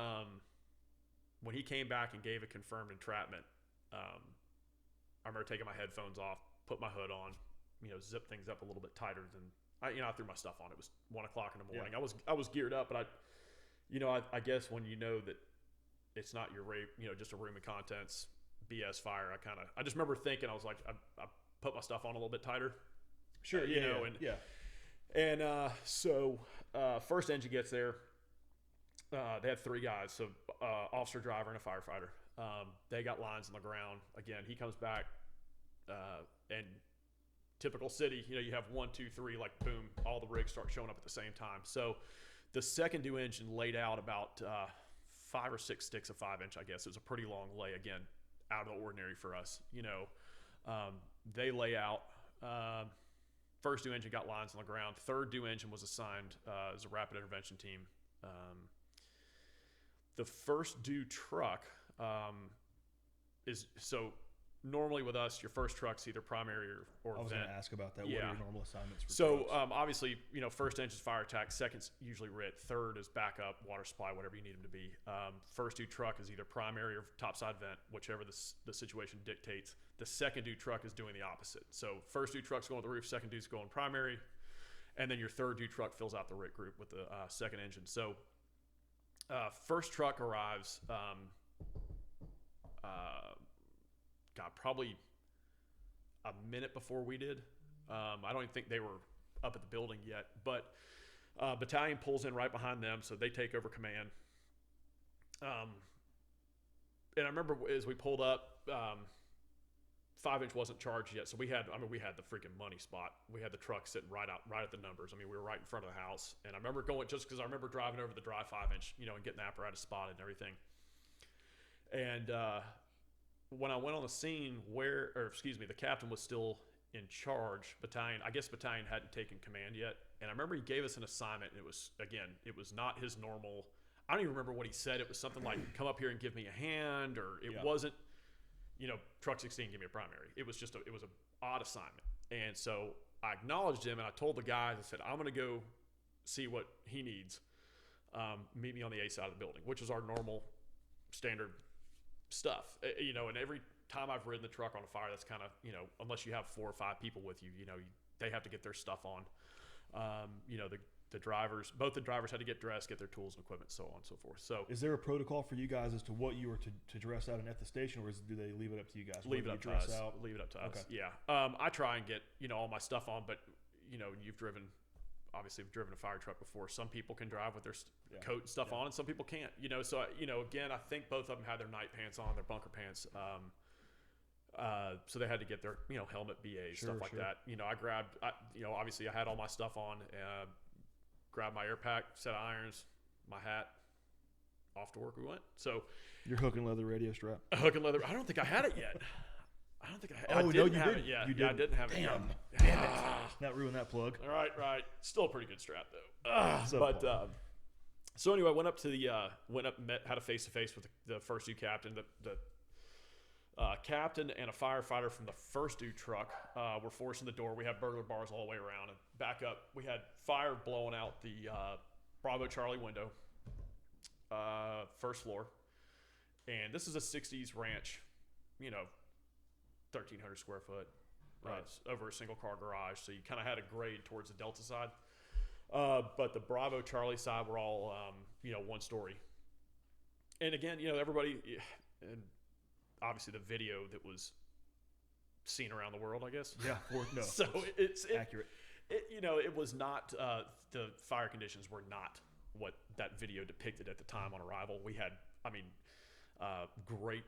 when he came back and gave a confirmed entrapment. I remember taking my headphones off, put my hood on, zip things up a little bit tighter than I threw my stuff on. It was 1 o'clock in the morning. Yeah. I was geared up, but I guess when you know that it's not your just a room of contents, BS fire, I just remember thinking, I was like, I put my stuff on a little bit tighter. Sure. So first engine gets there. They had 3 guys, so officer, driver, and a firefighter. They got lines on the ground. Again, he comes back, and typical city, you have 1, 2, 3, like boom, all the rigs start showing up at the same time. So the second due engine laid out about 5 or 6 sticks of 5-inch, I guess. It was a pretty long lay, again, out of the ordinary for us. They lay out First due engine got lines on the ground. Third due engine was assigned as a rapid intervention team. The first due truck is so. Normally with us, your first truck's either primary or I was vent. going to ask about that. Yeah. What are your normal assignments for So trucks? obviously, first engine's fire attack, second's usually RIT, third is backup, water supply, whatever you need them to be. First due truck is either primary or topside vent, whichever the situation dictates. The second due truck is doing the opposite. So first due truck's going with the roof, second due's going primary, and then your third due truck fills out the RIT group with the second engine. So first truck arrives. Probably a minute before we did. I don't even think they were up at the building yet, but battalion pulls in right behind them, so they take over command. And I remember as we pulled up, 5-inch wasn't charged yet, so we had the freaking money spot. We had the truck sitting right at the numbers. I mean, we were right in front of the house, and I remember going just because I remember driving over the dry 5-inch, and getting the apparatus spotted and everything. And when I went on the scene, the captain was still in charge. I guess battalion hadn't taken command yet. And I remember he gave us an assignment, and it was not his normal. I don't even remember what he said. It was something like, come up here and give me a hand, or it wasn't, truck 16, give me a primary. It was just it was an odd assignment. And so I acknowledged him, and I told the guys, I said, I'm going to go see what he needs. Meet me on the A side of the building, which is our normal standard stuff, and every time I've ridden the truck on a fire, that's kind of, unless you have 4 or 5 people with you, they have to get their stuff on. The drivers, both the drivers had to get dressed, get their tools and equipment, so on and so forth. So is there a protocol for you guys as to what you are to dress out and at the station, or do they leave it up to you guys? Leave it up to us. Leave it up to us. Okay. Yeah. I try and get, all my stuff on, but you've driven a fire truck before. Some people can drive with their coat and stuff on, and some people can't. So again, I think both of them had their night pants on, their bunker pants. So they had to get their helmet, BAs, stuff like that. I grabbed. Obviously I had all my stuff on. Grabbed my air pack, set of irons, my hat. Off to work we went. So your hook and leather radio strap. Hook and leather. I don't think I had it yet. I don't think I had it. Oh, I no, didn't you have didn't. it yet. You Yeah, I didn't. didn't have it yet. Damn it. Not ruin that plug. All right. Still a pretty good strap though. But so anyway, went up and had a face to face with the first due captain. The captain and a firefighter from the first due truck were forcing the door. We had burglar bars all the way around, and back up, we had fire blowing out the Bravo Charlie window, first floor. And this is a 60s ranch, 1,300 square foot. Right. Over a single car garage, so you kind of had a grade towards the Delta side. But the Bravo Charlie side were all, one story. And again, everybody, and obviously the video that was seen around the world, I guess. Yeah. No. So it's accurate. It was not, the fire conditions were not what that video depicted at the time on arrival. We had, great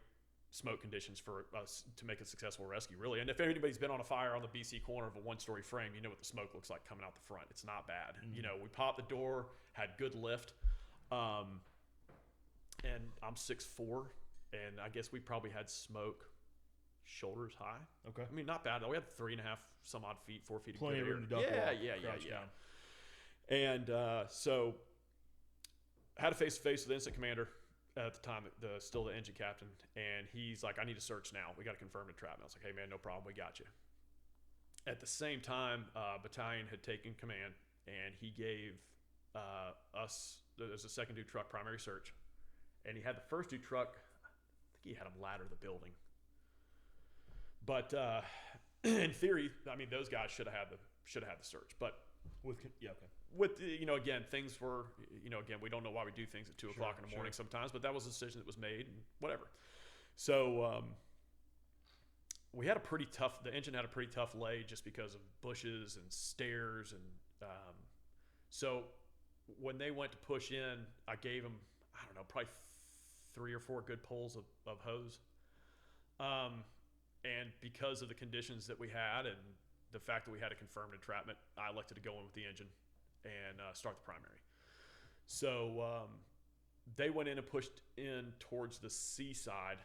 smoke conditions for us to make a successful rescue, really. And if anybody's been on a fire on the BC corner of a 1-story frame, you know what the smoke looks like coming out the front. It's not bad. Mm-hmm. We popped the door, had good lift, and I'm 6'4", and I guess we probably had smoke shoulders high. Okay. Not bad. We had 3.5 some odd feet, 4 feet. Plenty of room to duck. Yeah. And so had a face-to-face with the incident commander at the time, still the engine captain, and he's like, I need a search now. We got to confirm entrapment. I was like, hey man, no problem, we got you. At the same time, battalion had taken command, and he gave us, there's a second due truck primary search, and he had the first due truck, I think he had him ladder the building. But in theory, those guys should have had the search, but with again, things were, again, we don't know why we do things at 2 o'clock in the morning sometimes, but that was a decision that was made, and whatever. So we had the engine had a pretty tough lay just because of bushes and stairs, and so when they went to push in, I gave them, I don't know, probably 3 or 4 good pulls of hose. And because of the conditions that we had and the fact that we had a confirmed entrapment, I elected to go in with the engine and start the primary. So they went in and pushed in towards the C side,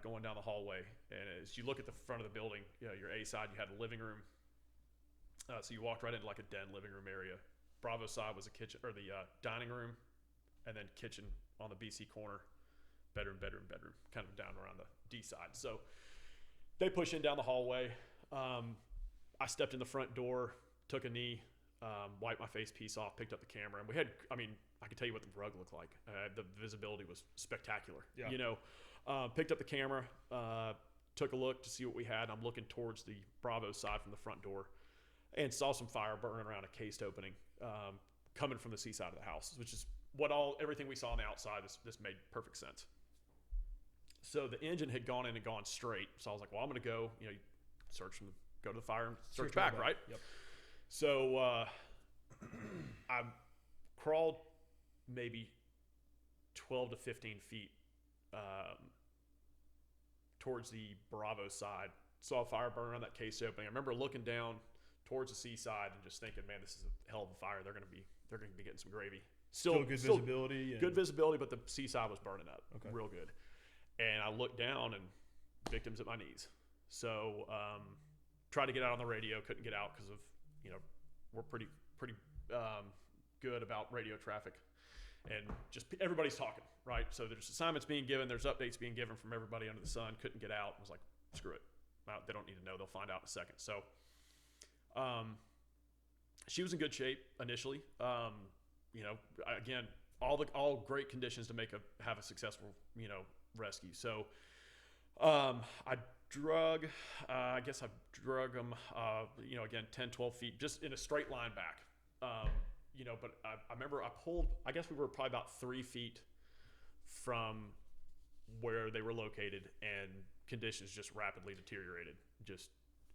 going down the hallway. And as you look at the front of the building, your A side, you had a living room, So you walked right into like a den living room area. Bravo side was a kitchen or the dining room, and then kitchen on the BC corner, bedroom, kind of down around the D side. So they push in down the hallway. I stepped in the front door, took a knee, wiped my face piece off, picked up the camera, and we had. I mean, I can tell you what the rug looked like. The visibility was spectacular. Yeah. You know, picked up the camera, took a look to see what we had. I'm looking towards the Bravo side from the front door, and saw some fire burning around a cased opening, coming from the C side of the house, which is everything we saw on the outside. This made perfect sense. So the engine had gone in and gone straight. So I was like, well, I'm going to go, go to the fire and search back, right? Yep. So I crawled maybe 12 to 15 feet towards the Bravo side. Saw a fire burn around that case opening. I remember looking down towards the C side and just thinking, man, this is a hell of a fire. They're going to be getting some gravy. Still good visibility. Good visibility, but the C side was burning up real good. And I looked down and victims at my knees. So tried to get out on the radio, couldn't get out because of, we're pretty good about radio traffic. And just everybody's talking, right? So there's assignments being given, there's updates being given from everybody under the sun. Couldn't get out. I was like, screw it. They don't need to know. They'll find out in a second. So she was in good shape initially. Again, all great conditions to have a successful, rescue. So I drug them, again, 10, 12 feet, just in a straight line back. But I remember I guess we were probably about 3 feet from where they were located, and conditions just rapidly deteriorated.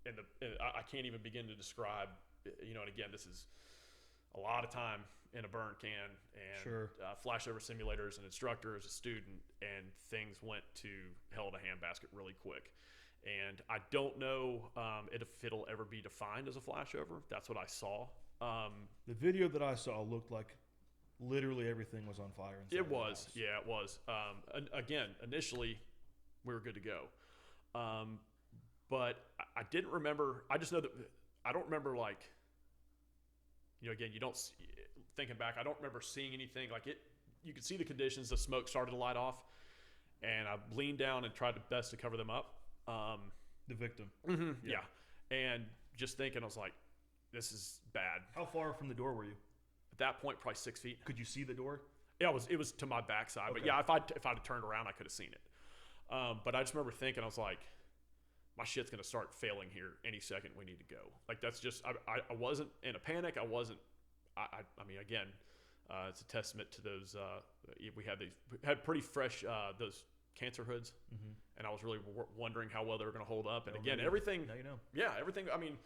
I can't even begin to describe, and again, this is a lot of time in a burn can, and flashover simulators, an instructor as a student, and things went to hell in a handbasket really quick. And I don't know if it'll ever be defined as a flashover. That's what I saw. The video that I saw looked like literally everything was on fire. It was. Yeah, it was. Again, initially, we were good to go. But I didn't remember. I just know that I don't remember, like, again, thinking back, I don't remember seeing anything like it. You could see the conditions. The smoke started to light off, and I leaned down and tried the best to cover them up. The victim. Mm-hmm, yeah. And just thinking, I was like, this is bad. How far from the door were you? At that point, probably 6 feet. Could you see the door? Yeah, it was to my backside. Okay. But yeah, if I'd have turned around, I could have seen it. But I just remember thinking, I was like, my shit's going to start failing here any second. We need to go. Like, that's just, I wasn't in a panic. I wasn't, I mean, again, it's a testament to those, we had pretty fresh, those cancer hoods. Mm-hmm. And I was really wondering how well they were going to hold up. And again, everything, yeah, everything, I mean,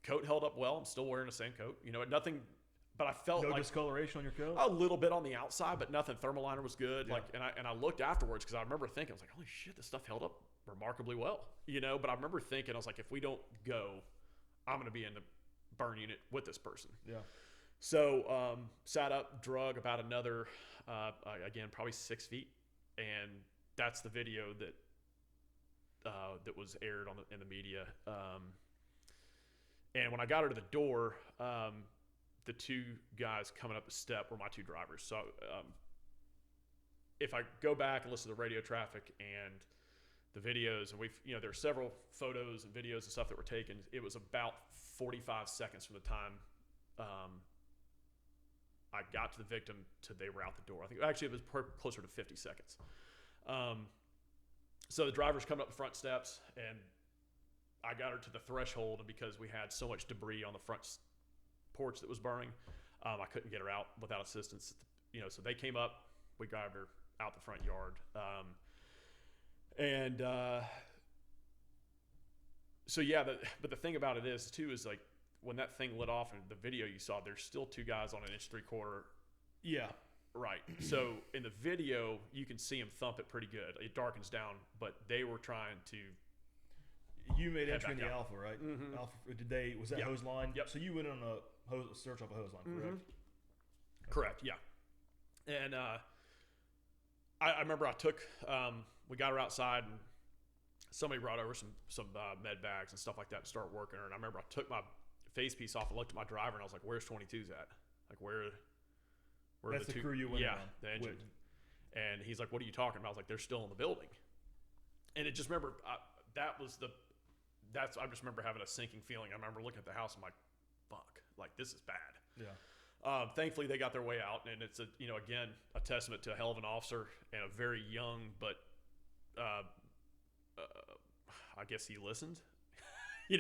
coat held up well. I'm still wearing the same coat, nothing, but I felt no discoloration on your coat? A little bit on the outside, but nothing. Thermaliner was good. Yeah. And I looked afterwards, because I remember thinking, I was like, holy shit, this stuff held up remarkably well, but I remember thinking, I was like, if we don't go, I'm going to be in the burn unit with this person. Yeah. So, sat up, drug about another, again, probably 6 feet. And that's the video that was aired in the media. And when I got her to the door, the two guys coming up the step were my two drivers. So if I go back and listen to the radio traffic and the videos, and there are several photos and videos and stuff that were taken, it was about 45 seconds from the time I got to the victim to they were out the door. I think actually it was closer to 50 seconds. So the driver's coming up the front steps, and I got her to the threshold, and because we had so much debris on the front porch that was burning, I couldn't get her out without assistance. So they came up, we got her out the front yard. But the thing about it is too, is like when that thing lit off in the video you saw, there's still two guys on an 1 3/4. Yeah. Right. So in the video, you can see them thump it pretty good. It darkens down, but they were trying to. You made entry in the Alpha, right? Mm-hmm. Alpha. Was that hose line? Yep. So you went on a search off a hose line, correct? Mm-hmm. Correct. Yeah. And I remember I took. We got her outside and somebody brought over some med bags and stuff like that to start working her. And I remember I took my face piece off and looked at my driver, and I was like, "Where's 22's at? Like where That's the crew you went around the engine." with. And he's like, "What are you talking about?" I was like, "They're still in the building." And it just remember I just remember having a sinking feeling. I remember looking at the house. I'm like, "Fuck! Like this is bad." Yeah. Thankfully, they got their way out, and it's again a testament to a hell of an officer and a very young, but I guess he listened. He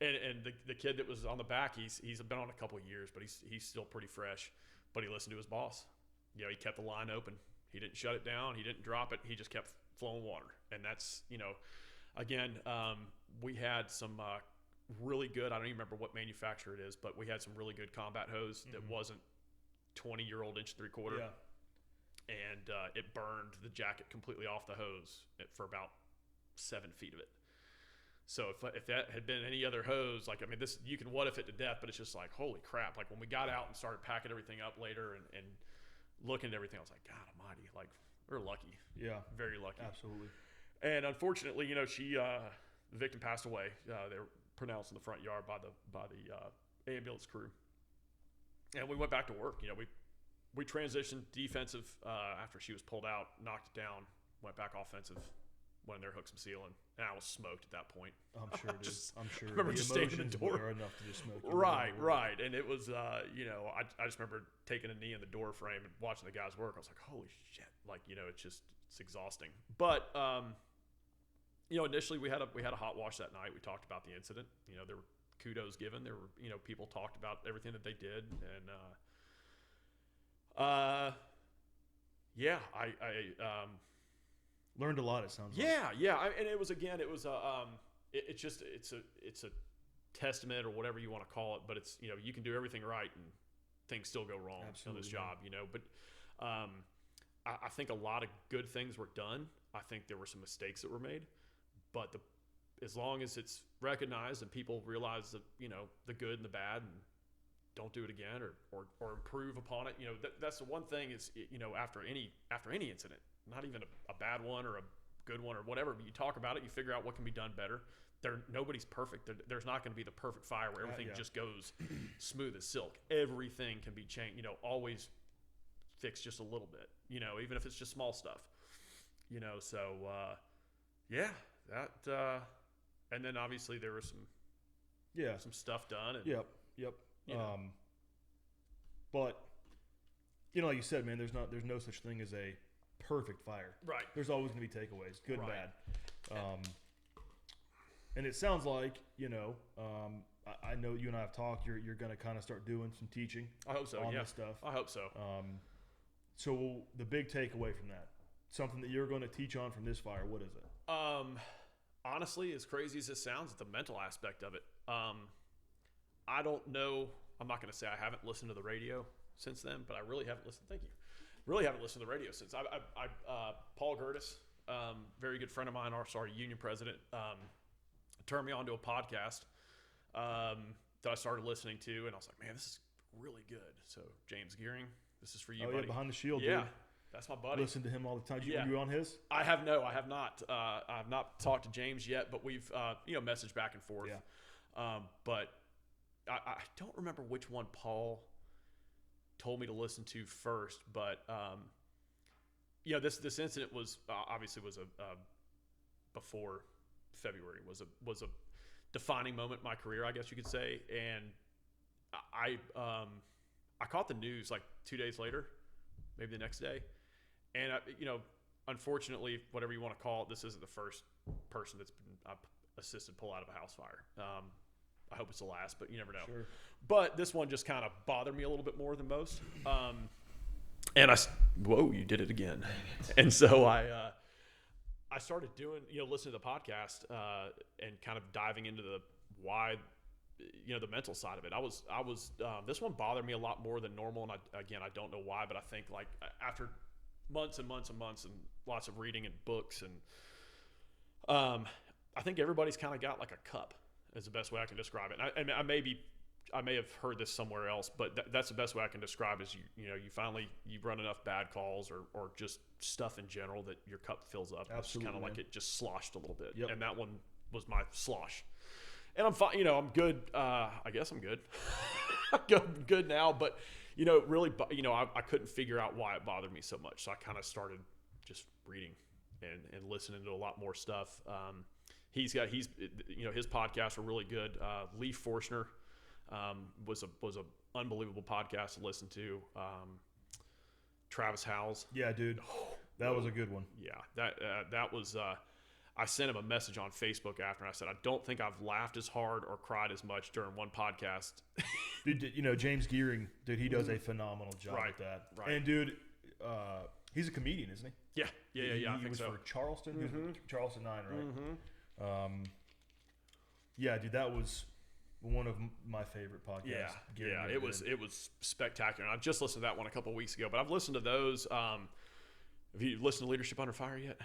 and the kid that was on the back, he's been on a couple of years, but he's still pretty fresh. But he listened to his boss. He kept the line open. He didn't shut it down. He didn't drop it. He just kept flowing water. And that's again, we had some really good. I don't even remember what manufacturer it is, but we had some really good combat hose that wasn't 20-year-old inch 3/4. Yeah. And it burned the jacket completely off the hose for about 7 feet of it. So if that had been any other hose, like, I mean, this, you can what if it to death, but it's just like, holy crap. Like when we got out and started packing everything up later and looking at everything, I was like, God almighty, like we're lucky. Yeah. Very lucky. Absolutely. And unfortunately, the victim passed away. They were pronounced in the front yard by the ambulance crew. And we went back to work. We transitioned defensive after she was pulled out, knocked it down, went back offensive, went in there, hooked some sealing, and I was smoked at that point. I'm sure, dude. I'm sure. I remember just staying in the door. Were enough to just smoke. Right. And it was, I just remember taking a knee in the door frame and watching the guys work. I was like, holy shit. Like, it's exhausting. But, initially we had a hot wash that night. We talked about the incident. There were kudos given. There were, people talked about everything that they did. And, I learned a lot. It sounds like. Yeah. And it was it's a testament or whatever you want to call it, but it's, you can do everything right and things still go wrong. Absolutely. On this job, but, I think a lot of good things were done. I think there were some mistakes that were made, but as long as it's recognized and people realize that, the good and the bad and don't do it again or improve upon it. That's the one thing is, after any incident, not even a bad one or a good one or whatever, but you talk about it, you figure out what can be done better. Nobody's perfect. There's not going to be the perfect fire where everything just goes smooth as silk. Everything can be changed, always fixed just a little bit, even if it's just small stuff, so, that, and then obviously there was some stuff done. And, Yep. But like you said, man, there's no such thing as a perfect fire. Right. There's always going to be takeaways, good and bad. And it sounds like, I know you and I have talked. You're going to kind of start doing some teaching. I hope so. On Yeah. this stuff. I hope so. So the big takeaway from that, something that you're going to teach on from this fire, what is it? Honestly, as crazy as it sounds, it's the mental aspect of it. I don't know. I'm not going to say I haven't listened to the radio since then, but I really haven't listened. Thank you. Really haven't listened to the radio since. Paul Gertis, very good friend of mine, union president, turned me on to a podcast that I started listening to, and I was like, man, this is really good. So James Gearing, this is for you, buddy. Yeah, Behind the Shield, yeah, dude. That's my buddy. Listen to him all the time. You on his? I have not. I have not talked to James yet, but we've messaged back and forth. Yeah. But I don't remember which one Paul told me to listen to first, but this incident was obviously before February was a defining moment in my career, I guess you could say, and I caught the news like 2 days later, maybe the next day, and unfortunately, whatever you want to call it, this isn't the first person that's been assisted pull out of a house fire. I hope it's the last, but you never know. Sure. But this one just kind of bothered me a little bit more than most. And whoa, you did it again. And so I started doing, listening to the podcast and kind of diving into the why, the mental side of it. I was this one bothered me a lot more than normal. And I don't know why, but I think like after months and months and months and lots of reading and books and I think everybody's kind of got like a cup is the best way I can describe it. And I may be I may have heard this somewhere else, but that's the best way I can describe is you run enough bad calls or just stuff in general that your cup fills up. Absolutely, it's kind of like it just sloshed a little bit. Yep. And that one was my slosh. And I'm fine. I'm good. I guess I'm good. I'm good now. But really, I couldn't figure out why it bothered me so much. So I kind of started just reading and listening to a lot more stuff. His podcasts are really good. Lee Forstner was a unbelievable podcast to listen to. Travis Howes. Yeah, dude, that was a good one. Yeah, that was. I sent him a message on Facebook after, and I said, I don't think I've laughed as hard or cried as much during one podcast. Dude, James Gearing, dude, he does a phenomenal job at that. Right. And dude, he's a comedian, isn't he? Yeah. He I think was so. for Charleston, Charleston 9, right? Mm-hmm. Yeah, dude, that was one of my favorite podcasts. Yeah, it was spectacular. And I just listened to that one a couple of weeks ago, but I've listened to those. Have you listened to Leadership Under Fire yet?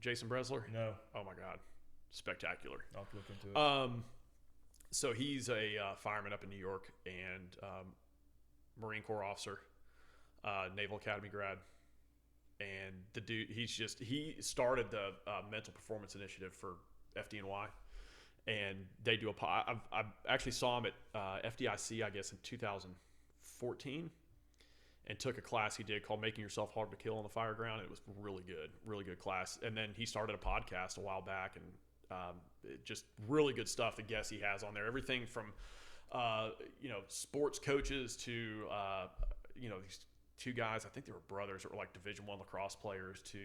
Jason Bresler? No. Oh my God, spectacular. I'll have to look into it. So he's a fireman up in New York and Marine Corps officer, Naval Academy grad. And the dude, he started the Mental Performance Initiative for FDNY. And they do I actually saw him at FDIC, I guess, in 2014, and took a class he did called Making Yourself Hard to Kill on the Fire Ground. It was really good class. And then he started a podcast a while back, and just really good stuff. The guests he has on there, everything from sports coaches to these two guys, I think they were brothers that were like Division I lacrosse players, to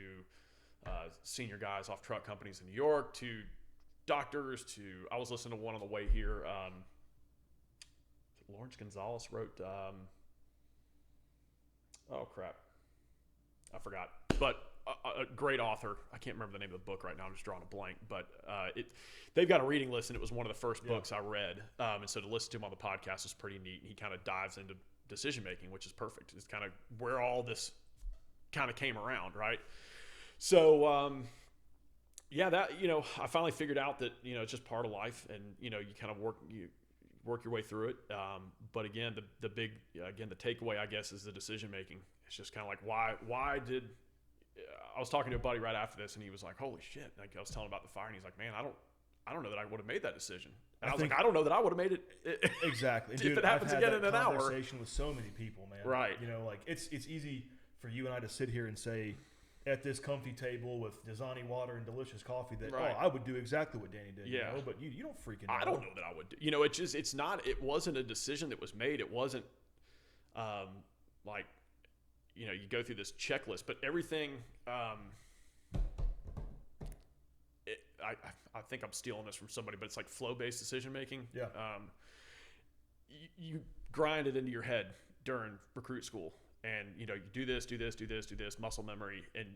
senior guys off truck companies in New York, to doctors, to I was listening to one on the way here. Lawrence Gonzalez wrote oh crap, I forgot, but a great author. I can't remember the name of the book right now. I'm just drawing a blank, but they've got a reading list, and it was one of the first books I read, and so to listen to him on the podcast was pretty neat. He kind of dives into decision making, which is perfect. It's kind of where all this kind of came around, right? So that I finally figured out that it's just part of life, and you kind of work your way through it. But again, the big the takeaway, I guess, is the decision making. It's just kind of like why did I was talking to a buddy right after this, and he was like, "Holy shit!" Like I was telling him about the fire, and he's like, "Man, I don't know that I would have made that decision." And I was like, "I don't know that I would have made it." Exactly. If Dude, it happens I've had again that in an hour. conversation with so many people, man. Right. Like it's easy for you and I to sit here and say, at this comfy table with Dasani water and delicious coffee, that I would do exactly what Danny did. Yeah. But you don't freaking know. I don't know that I would do. It wasn't a decision that was made. It wasn't you go through this checklist, but everything. I think I'm stealing this from somebody, but it's like flow-based decision making. Yeah. You grind it into your head during recruit school, and you do this, muscle memory, and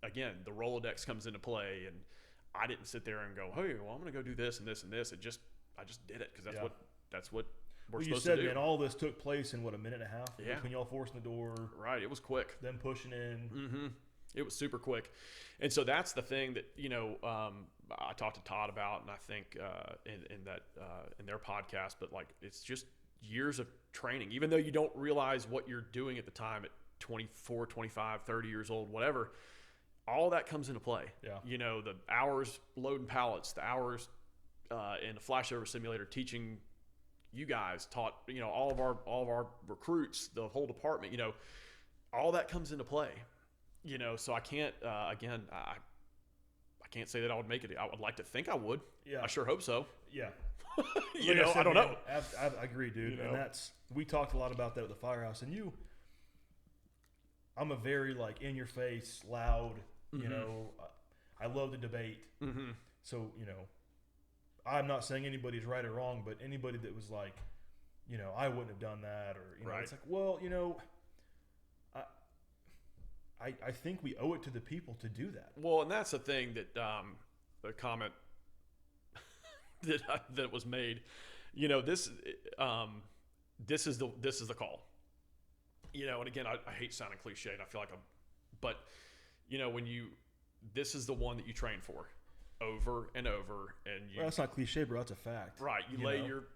again, the Rolodex comes into play. And I didn't sit there and go, "Hey, well, I'm going to go do this and this and this." I just did it because that's what we're supposed to do. You said, man, all this took place in a minute and a half between y'all forcing the door. Right. It was quick. Them pushing in. Mm-hmm. It was super quick. And so that's the thing that, I talked to Todd about, and I think in their podcast, but like, it's just years of training, even though you don't realize what you're doing at the time at 24, 25, 30 years old, whatever, all that comes into play. Yeah. The hours loading pallets, the hours in the flashover simulator teaching you guys, taught, all of our recruits, the whole department, all that comes into play. So I can't, again, I can't say that I would make it. I would like to think I would. Yeah. I sure hope so. Yeah. I don't know. I agree, dude. And we talked a lot about that at the firehouse. And I'm a very in your face, loud, I love the debate. Mm-hmm. So, I'm not saying anybody's right or wrong, but anybody that was like, I wouldn't have done that, or, right. It's like, well, I think we owe it to the people to do that. Well, and that's the thing that the comment that was made. This is the call. And again, I hate sounding cliche, and I feel like but this is the one that you train for over and over, and well, that's not cliche, bro. That's a fact. Right. You lay your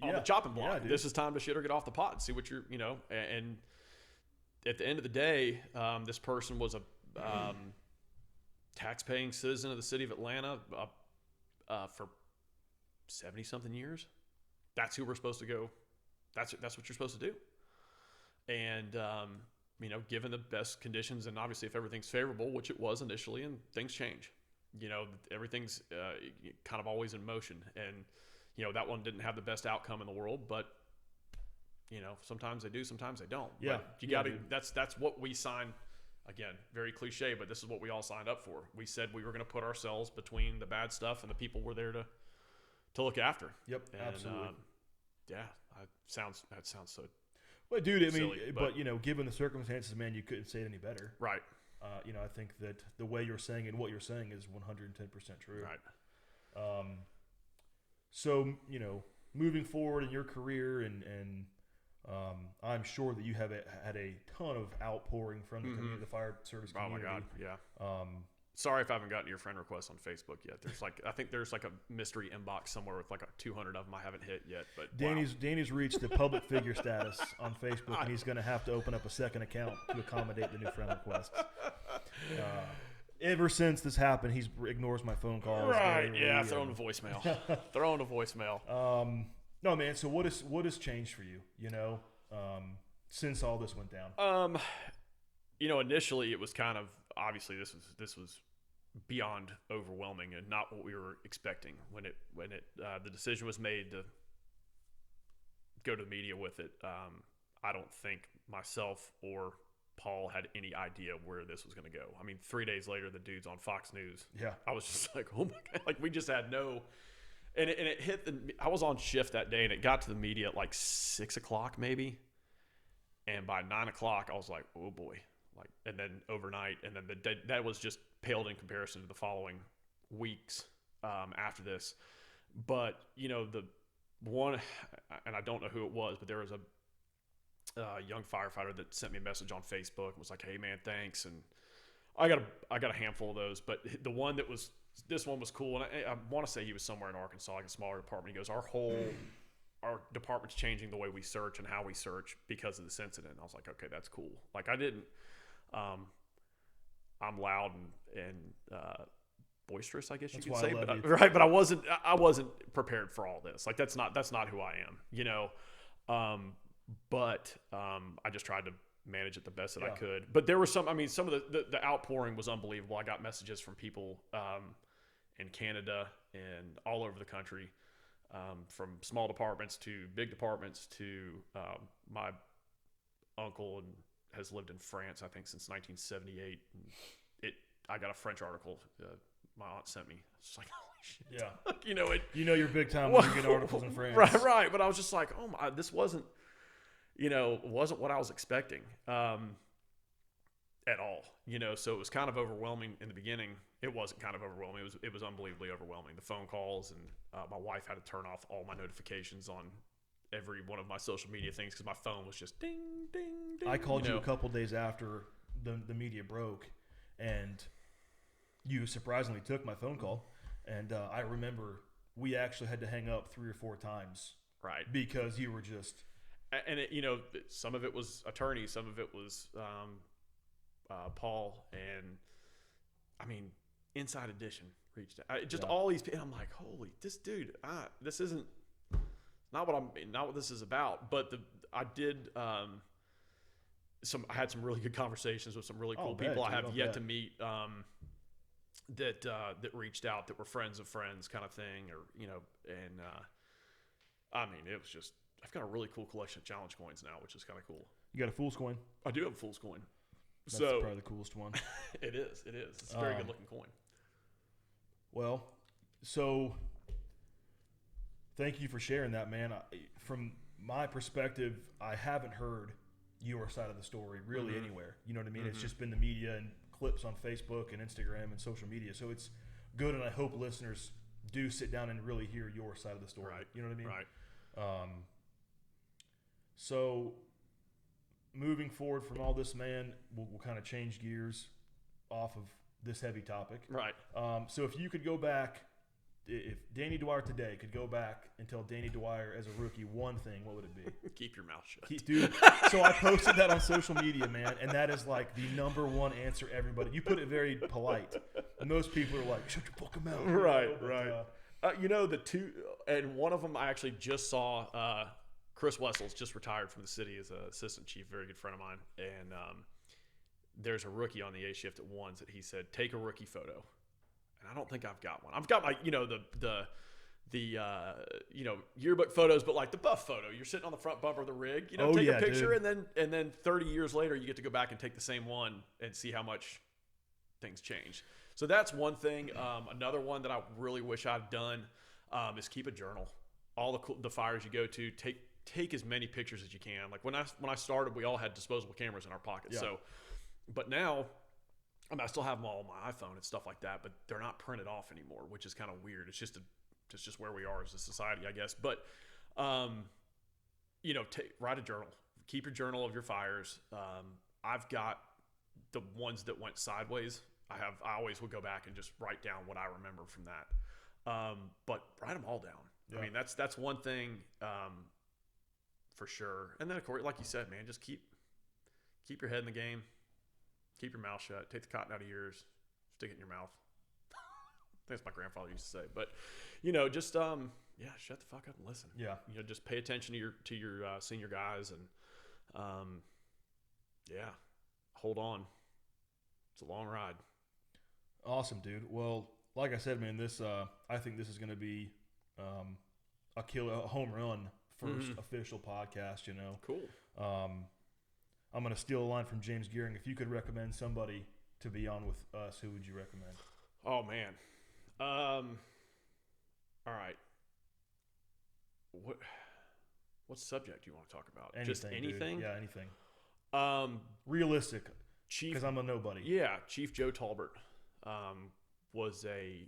on the chopping block. Yeah, dude. This is time to shit or get off the pot and see what you're, and at the end of the day, this person was a tax-paying citizen of the city of Atlanta for 70-something years. That's who we're supposed to go. That's what you're supposed to do. And, given the best conditions, and obviously if everything's favorable, which it was initially, and things change, everything's kind of always in motion. And, that one didn't have the best outcome in the world, but, sometimes they do, sometimes they don't. Yeah. But you got to, that's what we signed. Again, very cliche, but this is what we all signed up for. We said we were going to put ourselves between the bad stuff and the people we're there to look after. Yep, and, absolutely. That sounds so. Well, dude, I mean, silly, but given the circumstances, man, you couldn't say it any better. Right. I think that the way you're saying and what you're saying is 110% true. Right. So, moving forward in your career, and I'm sure that you have had a ton of outpouring from the community, the fire service community. Oh my God, yeah. Sorry if I haven't gotten your friend request on Facebook yet. I think there's like a mystery inbox somewhere with like 200 of them I haven't hit yet. But Danny's reached the public figure status on Facebook, and he's going to have to open up a second account to accommodate the new friend requests. Ever since this happened, he ignores my phone calls. Right? Yeah, throw him a voicemail. Throw him a voicemail. No, man. So what has changed for you? Since all this went down. Initially it was kind of obviously this was beyond overwhelming and not what we were expecting when the decision was made to go to the media with it. I don't think myself or Paul had any idea where this was going to go. I mean, 3 days later, the dude's on Fox News. Yeah, I was just like, oh my God, like we just had no. And it hit I was on shift that day, and it got to the media at like 6 o'clock maybe, and by 9 o'clock I was like, oh boy. And then overnight, and then that was just paled in comparison to the following weeks after this. But the one, and I don't know who it was, but there was a young firefighter that sent me a message on Facebook and was like, "Hey man, thanks." And I got a handful of those, but the one this one was cool, and I want to say he was somewhere in Arkansas, like a smaller department. He goes, our department's changing the way we search and how we search because of this incident. And I was like, okay, that's cool. Like I didn't. I'm loud and boisterous, I guess you could say, but right. But I wasn't prepared for all this. Like that's not who I am, But I just tried to manage it the best that I could. But there were some of the outpouring was unbelievable. I got messages from people in Canada and all over the country, from small departments to big departments to my uncle and has lived in France, I think, since 1978. I got a French article my aunt sent me. It's like, holy shit. Yeah. You're big time when you get articles in France. Right. But I was just like, oh my, this wasn't what I was expecting at all. So it was kind of overwhelming in the beginning. It wasn't kind of overwhelming. It was unbelievably overwhelming. The phone calls, and my wife had to turn off all my notifications on every one of my social media things because my phone was just ding, ding, ding. I called you a couple days after the media broke, and you surprisingly took my phone call. And I remember we actually had to hang up 3 or 4 times. Right. Because you were just... And, some of it was attorneys, some of it was Paul, and, I mean, Inside Edition reached out. All these people, I'm like, holy, this dude, this isn't... not what this is about, but I did I had some really good conversations with some really cool people I have yet to meet that reached out, that were friends of friends kind of thing, or and I mean, it was just, I've got a really cool collection of challenge coins now, which is kind of cool. You got a Fool's coin? I do have a Fool's coin. That's probably the coolest one. It is. It's a very good looking coin. Well, so thank you for sharing that, man. From my perspective, I haven't heard your side of the story really anywhere. You know what I mean? It's just been the media and clips on Facebook and Instagram and social media. So it's good, and I hope listeners do sit down and really hear your side of the story. Right. You know what I mean? Right. So moving forward from all this, man, we'll kind of change gears off of this heavy topic. Right. So if you could go back if Danny Dwyer today could go back and tell Danny Dwyer as a rookie one thing, what would it be? Keep your mouth shut. Dude, so I posted that on social media, man, and that is like the number one answer everybody. You put it very polite. And most people are like, shut your fucking mouth. Right. The two, and one of them I actually just saw, Chris Wessels just retired from the city as an assistant chief, very good friend of mine. And there's a rookie on the A shift at ones that he said, take a rookie photo. And I don't think I've got one. I've got my, the yearbook photos, but like the buff photo. You're sitting on the front bumper of the rig, take a picture, dude. and then 30 years later, you get to go back and take the same one and see how much things change. So that's one thing. Another one that I really wish I'd done is keep a journal. All the fires you go to, take as many pictures as you can. Like when I started, we all had disposable cameras in our pockets. Yeah. So, but now, I still have them all on my iPhone and stuff like that, but they're not printed off anymore, which is kind of weird. It's just where we are as a society, I guess. But, write a journal. Keep your journal of your fires. I've got the ones that went sideways. I always would go back and just write down what I remember from that. But write them all down. Yeah. I mean, that's one thing for sure. And then, of course, like you said, man, just keep your head in the game. Keep your mouth shut. Take the cotton out of your ears. Stick it in your mouth. That's my grandfather used to say. But, just shut the fuck up and listen. Yeah. Just pay attention to your senior guys and, hold on. It's a long ride. Awesome, dude. Well, like I said, man, this I think this is going to be a home run first official podcast. Cool. I'm going to steal a line from James Gearing. If you could recommend somebody to be on with us, who would you recommend? Oh, man. All right. What subject do you want to talk about? Anything, just anything? Dude. Yeah, anything. Realistic, because I'm a nobody. Yeah, Chief Joe Talbert was a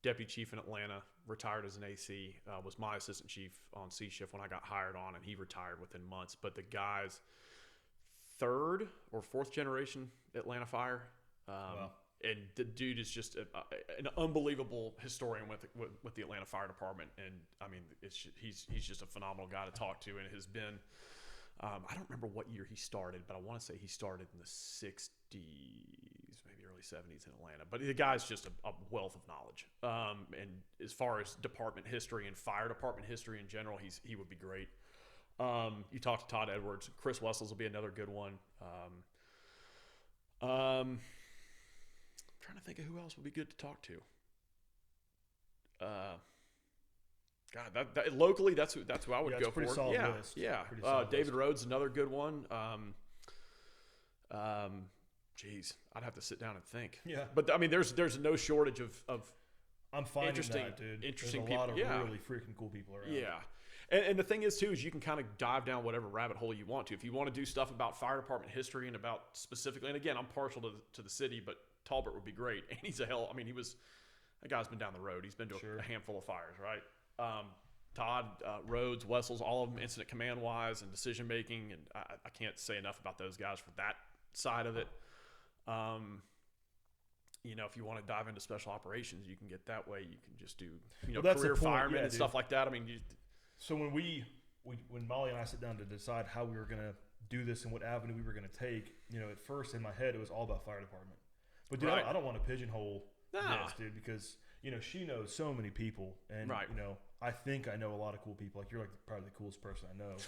deputy chief in Atlanta, retired as an AC, was my assistant chief on C shift when I got hired on, and he retired within months. But the guy's third or fourth generation Atlanta Fire. Wow. And the dude is just an unbelievable historian with the Atlanta Fire Department. And I mean, he's just a phenomenal guy to talk to, and has been. I don't remember what year he started, but I want to say he started in the 60s, maybe early 70s in Atlanta. But the guy's just a wealth of knowledge. And as far as department history and fire department history in general, he would be great. You talked to Todd Edwards. Chris Wessels will be another good one. I'm trying to think of who else would be good to talk to. God, that locally, that's who I would go for. Pretty solid list. Yeah. Pretty solid David list. Rhodes, another good one. Geez, I'd have to sit down and think. Yeah. But I mean, there's no shortage of I'm finding interesting, that, dude. Interesting There's a lot of people. really freaking cool people around. Yeah. And the thing is, too, is you can kind of dive down whatever rabbit hole you want to. If you want to do stuff about fire department history and about specifically, and again, I'm partial to the city, but Talbert would be great. And he's that guy's been down the road. He's been to a handful of fires, right? Todd, Rhodes, Wessels, all of them incident command wise and decision making. And I can't say enough about those guys for that side of it. If you want to dive into special operations, you can get that way. You can just do, career firemen and stuff like that. I mean, so when Molly and I sit down to decide how we were going to do this and what avenue we were going to take, at first in my head, it was all about fire department. But dude, I don't want to pigeonhole this, dude, because, she knows so many people. And, I think I know a lot of cool people. Like, you're like probably the coolest person I know,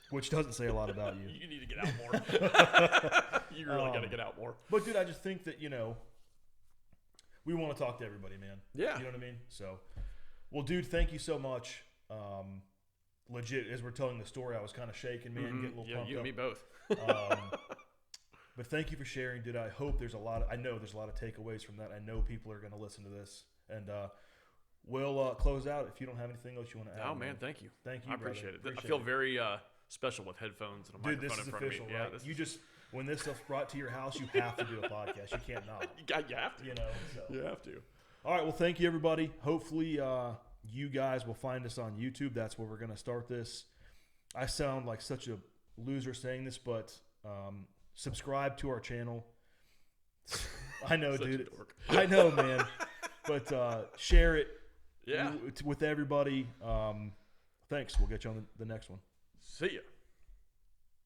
which doesn't say a lot about you. You need to get out more. You really got to get out more. But, dude, I just think that, we want to talk to everybody, man. Yeah. You know what I mean? So, well, dude, thank you so much. Legit, as we're telling the story, I was kind of shaking, man, getting a little pumped you up. and me both. But thank you for sharing, dude. I hope I know there's a lot of takeaways from that. I know people are going to listen to this. And we'll close out if you don't have anything else you want to add. No, man, thank you. Thank you, I appreciate it. Appreciate I feel very special with headphones and a dude, microphone this is in front official, of me. right? Yeah, when this stuff's brought to your house, you have to do a podcast. You can't not. You have to. So. You have to. All right, well, thank you, everybody. Hopefully you guys will find us on YouTube. That's where we're going to start this. I sound like such a loser saying this, but subscribe to our channel. I know, dude. I know, man. But share it. Yeah. with everybody. Thanks. We'll get you on the next one. See ya.